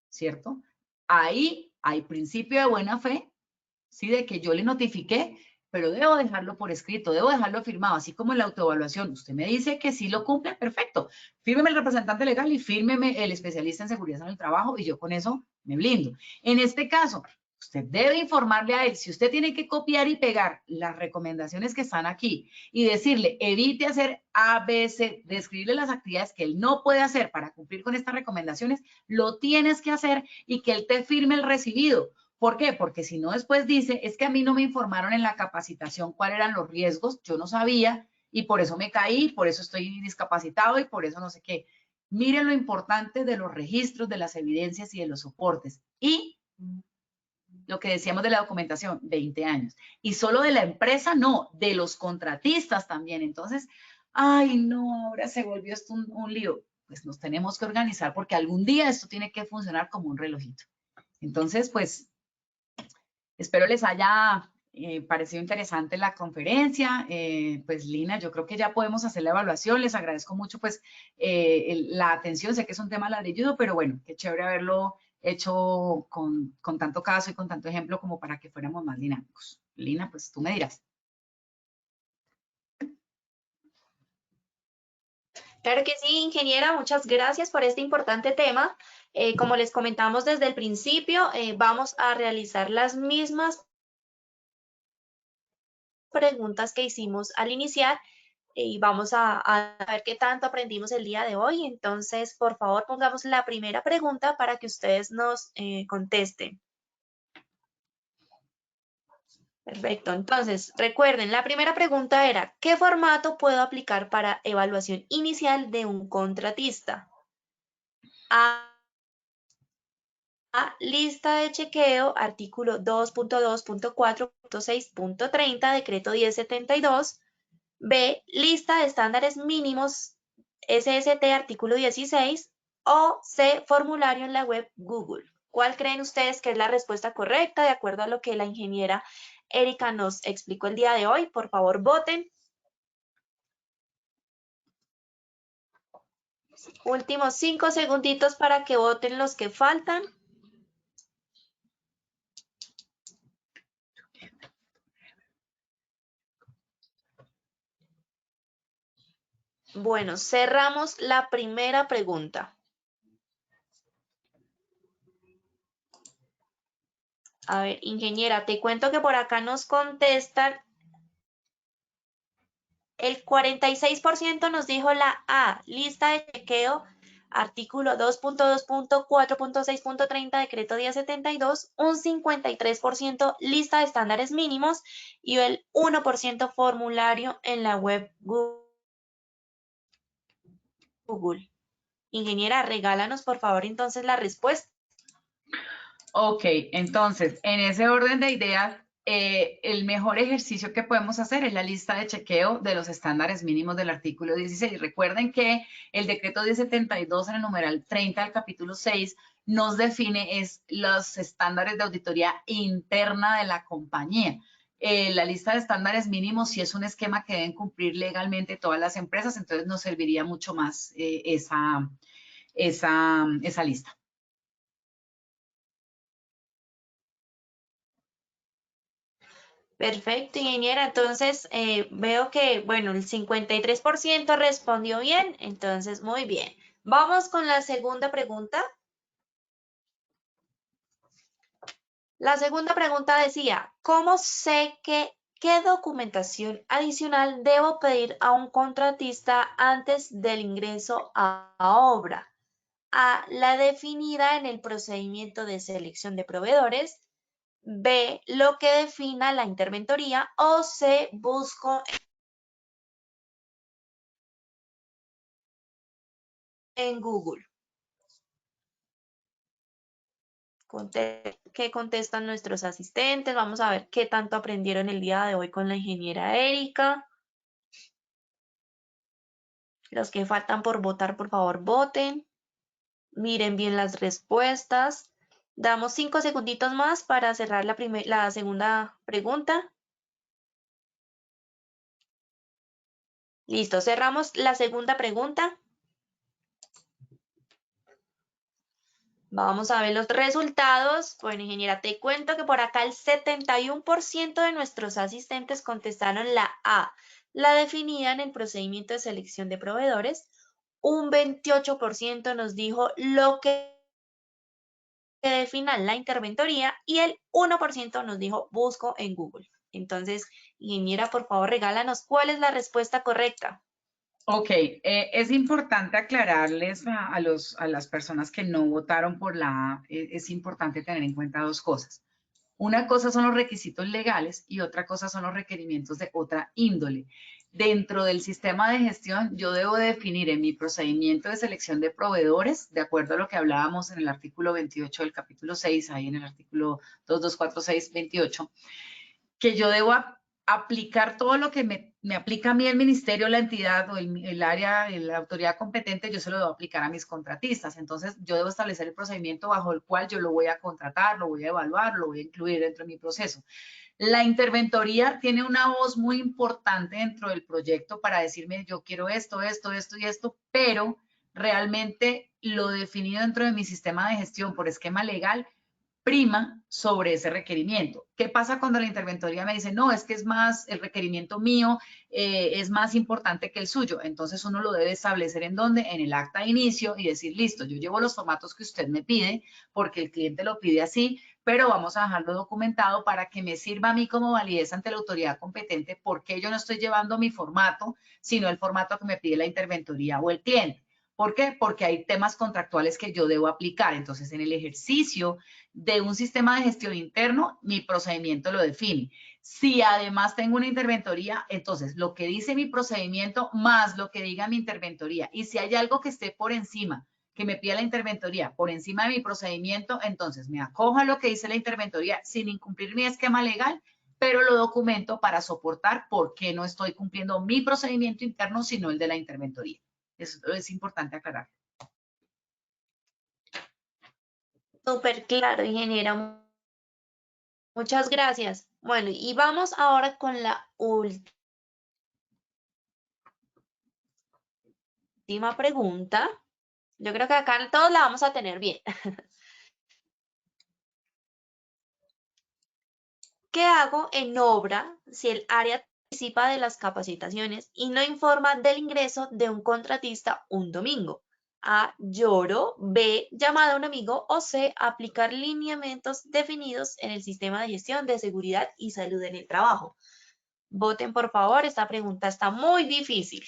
¿cierto? Ahí hay principio de buena fe, ¿sí? De que yo le notifiqué, pero debo dejarlo por escrito, debo dejarlo firmado, así como en la autoevaluación. Usted me dice que sí lo cumple, perfecto. Fírmeme el representante legal y fírmeme el especialista en seguridad en el trabajo y yo con eso me blindo. En este caso, usted debe informarle a él, si usted tiene que copiar y pegar las recomendaciones que están aquí y decirle, evite hacer A, B, C, describirle las actividades que él no puede hacer para cumplir con estas recomendaciones, lo tienes que hacer y que él te firme el recibido. ¿Por qué? Porque si no después dice, es que a mí no me informaron en la capacitación cuáles eran los riesgos, yo no sabía y por eso me caí, por eso estoy discapacitado y por eso no sé qué. Miren lo importante de los registros, de las evidencias y de los soportes. Y lo que decíamos de la documentación, 20 años. Y solo de la empresa, no, de los contratistas también. Entonces, ay, no, ahora se volvió esto un lío. Pues nos tenemos que organizar porque algún día esto tiene que funcionar como un relojito. Entonces, pues, espero les haya parecido interesante la conferencia. Pues, Lina, yo creo que ya podemos hacer la evaluación. Les agradezco mucho, pues, la atención. Sé que es un tema ladrilludo, pero bueno, qué chévere haberlo hecho con tanto caso y con tanto ejemplo como para que fuéramos más dinámicos. Lina, pues tú me dirás. Claro que sí, ingeniera, muchas gracias por este importante tema. Como les comentamos desde el principio, vamos a realizar las mismas preguntas que hicimos al iniciar y vamos a ver qué tanto aprendimos el día de hoy. Entonces, por favor, pongamos la primera pregunta para que ustedes nos contesten. Perfecto. Entonces, recuerden, la primera pregunta era, ¿qué formato puedo aplicar para evaluación inicial de un contratista? Lista de chequeo, artículo 2.2.4.6.30, decreto 1072. B, lista de estándares mínimos, SST, artículo 16. O C, formulario en la web Google. ¿Cuál creen ustedes que es la respuesta correcta de acuerdo a lo que la ingeniera Erika nos explicó el día de hoy? Por favor, voten. Últimos 5 segunditos para que voten los que faltan. Bueno, cerramos la primera pregunta. A ver, ingeniera, te cuento que por acá nos contestan. El 46% nos dijo la A, lista de chequeo, artículo 2.2.4.6.30, decreto 1072, un 53% lista de estándares mínimos y el 1% formulario en la web Google. Ingeniera, regálanos por favor entonces la respuesta. Ok, entonces, en ese orden de ideas, el mejor ejercicio que podemos hacer es la lista de chequeo de los estándares mínimos del artículo 16. Recuerden que el decreto 1072 en el numeral 30 del capítulo 6 nos define los estándares de auditoría interna de la compañía. La lista de estándares mínimos sí es un esquema que deben cumplir legalmente todas las empresas, entonces nos serviría mucho más esa lista. Perfecto, ingeniera. Entonces, veo que, bueno, el 53% respondió bien, entonces muy bien. Vamos con la segunda pregunta. La segunda pregunta decía, ¿cómo sé qué documentación adicional debo pedir a un contratista antes del ingreso a obra? A, la definida en el procedimiento de selección de proveedores. B, lo que defina la interventoría. O C, busco en Google. ¿Qué contestan nuestros asistentes? Vamos a ver qué tanto aprendieron el día de hoy con la ingeniera Erika. Los que faltan por votar, por favor, voten. Miren bien las respuestas. Damos 5 segunditos más para cerrar la segunda pregunta. Listo, cerramos la segunda pregunta. Vamos a ver los resultados. Bueno, ingeniera, te cuento que por acá el 71% de nuestros asistentes contestaron la A, la definida en el procedimiento de selección de proveedores. Un 28% nos dijo lo que defina la interventoría y el 1% nos dijo busco en Google. Entonces, ingeniera, por favor, regálanos cuál es la respuesta correcta. Ok, es importante aclararles a las personas que no votaron por la A, es importante tener en cuenta dos cosas. Una cosa son los requisitos legales y otra cosa son los requerimientos de otra índole. Dentro del sistema de gestión, yo debo definir en mi procedimiento de selección de proveedores, de acuerdo a lo que hablábamos en el artículo 28 del capítulo 6, ahí en el artículo 2246-28, que yo debo aplicar todo lo que me aplica a mí el ministerio, la entidad o el área, la autoridad competente, yo se lo debo aplicar a mis contratistas. Entonces, yo debo establecer el procedimiento bajo el cual yo lo voy a contratar, lo voy a evaluar, lo voy a incluir dentro de mi proceso. La interventoría tiene una voz muy importante dentro del proyecto para decirme, yo quiero esto, esto, esto y esto, pero realmente lo definido dentro de mi sistema de gestión por esquema legal prima sobre ese requerimiento. ¿Qué pasa cuando la interventoría me dice, no, es que es más, el requerimiento mío es más importante que el suyo? Entonces uno lo debe establecer en dónde, en el acta de inicio y decir, listo, yo llevo los formatos que usted me pide porque el cliente lo pide así, pero vamos a dejarlo documentado para que me sirva a mí como validez ante la autoridad competente porque yo no estoy llevando mi formato, sino el formato que me pide la interventoría o el cliente. ¿Por qué? Porque hay temas contractuales que yo debo aplicar. Entonces, en el ejercicio de un sistema de gestión interno, mi procedimiento lo define. Si además tengo una interventoría, entonces lo que dice mi procedimiento más lo que diga mi interventoría. Y si hay algo que esté por encima, que me pida la interventoría, por encima de mi procedimiento, entonces me acojo a lo que dice la interventoría sin incumplir mi esquema legal, pero lo documento para soportar por qué no estoy cumpliendo mi procedimiento interno, sino el de la interventoría. Eso es importante aclarar. Súper claro, ingeniera. Muchas gracias. Bueno, y vamos ahora con la última pregunta. Yo creo que acá todos la vamos a tener bien. ¿Qué hago en obra si el área participa de las capacitaciones y no informa del ingreso de un contratista un domingo? A, lloro. B, llamada a un amigo. O C, aplicar lineamientos definidos en el sistema de gestión de seguridad y salud en el trabajo. Voten, por favor. Esta pregunta está muy difícil.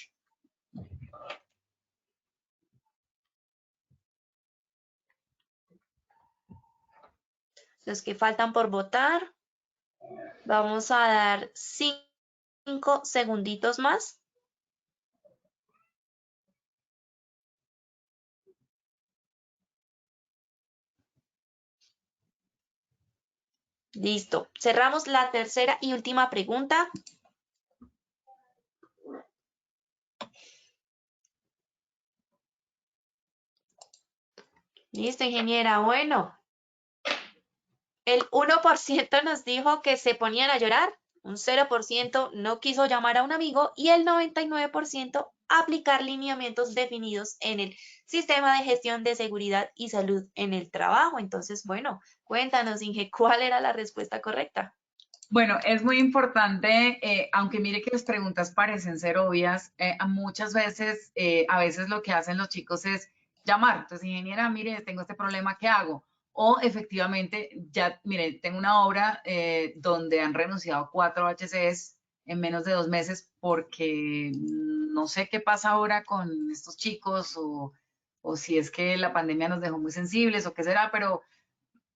Los que faltan por votar. Vamos a dar 5 segunditos más. Listo. Cerramos la tercera y última pregunta. Listo, ingeniera. Bueno, el 1% nos dijo que se ponían a llorar, un 0% no quiso llamar a un amigo y el 99% aplicar lineamientos definidos en el sistema de gestión de seguridad y salud en el trabajo. Entonces, bueno, cuéntanos, Inge, ¿cuál era la respuesta correcta? Bueno, es muy importante, aunque mire que las preguntas parecen ser obvias, muchas veces, a veces lo que hacen los chicos es llamar. Entonces, ingeniera, mire, tengo este problema, ¿qué hago? O efectivamente, ya, mire, tengo una obra donde han renunciado 4 HCs en menos de 2 meses porque no sé qué pasa ahora con estos chicos o si es que la pandemia nos dejó muy sensibles o qué será, pero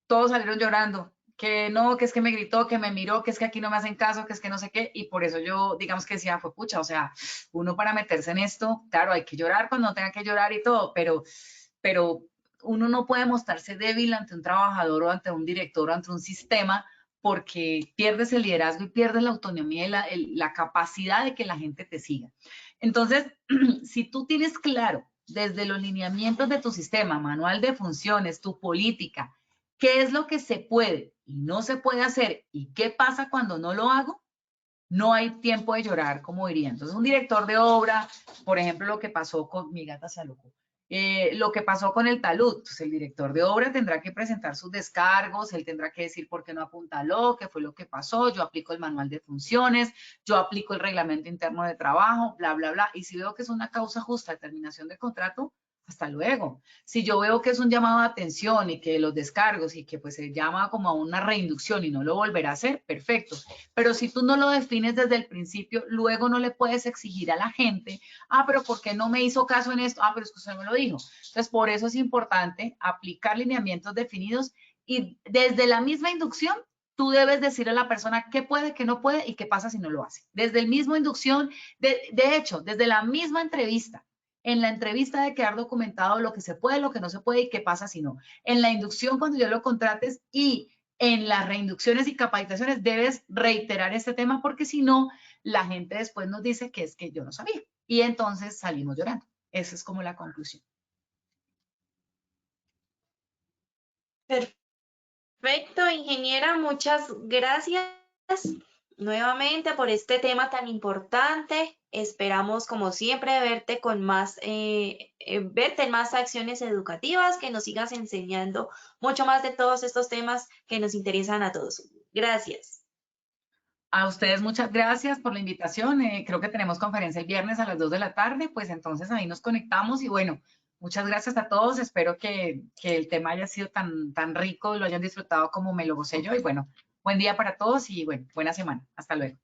todos salieron llorando, que no, que es que me gritó, que me miró, que es que aquí no me hacen caso, que es que no sé qué, y por eso yo, digamos que decía, fue pucha, o sea, uno para meterse en esto, claro, hay que llorar cuando no tenga que llorar y todo, pero uno no puede mostrarse débil ante un trabajador o ante un director o ante un sistema porque pierdes el liderazgo y pierdes la autonomía y la capacidad de que la gente te siga. Entonces, si tú tienes claro desde los lineamientos de tu sistema, manual de funciones, tu política, qué es lo que se puede y no se puede hacer y qué pasa cuando no lo hago, no hay tiempo de llorar, como diría. Entonces, un director de obra, por ejemplo, lo que pasó con mi gata se alocó, lo que pasó con el talud, pues el director de obra tendrá que presentar sus descargos, él tendrá que decir por qué no apuntaló, qué fue lo que pasó, yo aplico el manual de funciones, yo aplico el reglamento interno de trabajo, bla, bla, bla. Y si veo que es una causa justa de terminación de contrato, hasta luego. Si yo veo que es un llamado de atención y que los descargos y que pues se llama como a una reinducción y no lo volverá a hacer, perfecto. Pero si tú no lo defines desde el principio, luego no le puedes exigir a la gente, pero ¿por qué no me hizo caso en esto? Pero es que usted me lo dijo. Entonces, por eso es importante aplicar lineamientos definidos y desde la misma inducción tú debes decirle a la persona qué puede, qué no puede y qué pasa si no lo hace. Desde el mismo inducción, de hecho, desde la misma entrevista. En la entrevista de quedar documentado lo que se puede, lo que no se puede y qué pasa si no. En la inducción, cuando yo lo contrates, y en las reinducciones y capacitaciones debes reiterar este tema, porque si no, la gente después nos dice que es que yo no sabía. Y entonces salimos llorando. Esa es como la conclusión. Perfecto, ingeniera, muchas gracias nuevamente por este tema tan importante. Esperamos, como siempre, verte con más, verte en más acciones educativas, que nos sigas enseñando mucho más de todos estos temas que nos interesan a todos. Gracias. A ustedes muchas gracias por la invitación. Creo que tenemos conferencia el viernes a las 2 de la tarde, pues entonces ahí nos conectamos y bueno, muchas gracias a todos. Espero que el tema haya sido tan rico, lo hayan disfrutado como me lo gocé yo y bueno, buen día para todos y bueno, buena semana. Hasta luego.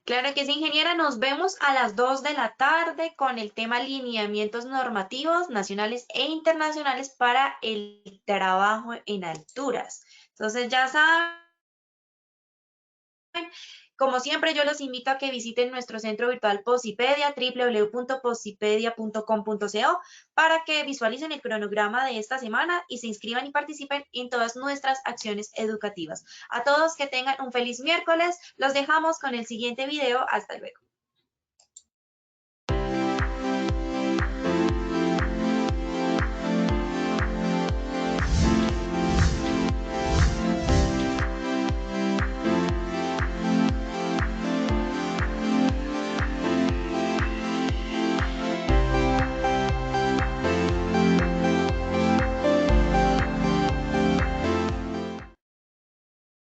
Claro que sí, ingeniera. Nos vemos a las 2 de la tarde con el tema lineamientos normativos nacionales e internacionales para el trabajo en alturas. Entonces, ya saben, como siempre, yo los invito a que visiten nuestro centro virtual Posipedia, www.posipedia.com.co, para que visualicen el cronograma de esta semana y se inscriban y participen en todas nuestras acciones educativas. A todos que tengan un feliz miércoles, los dejamos con el siguiente video. Hasta luego.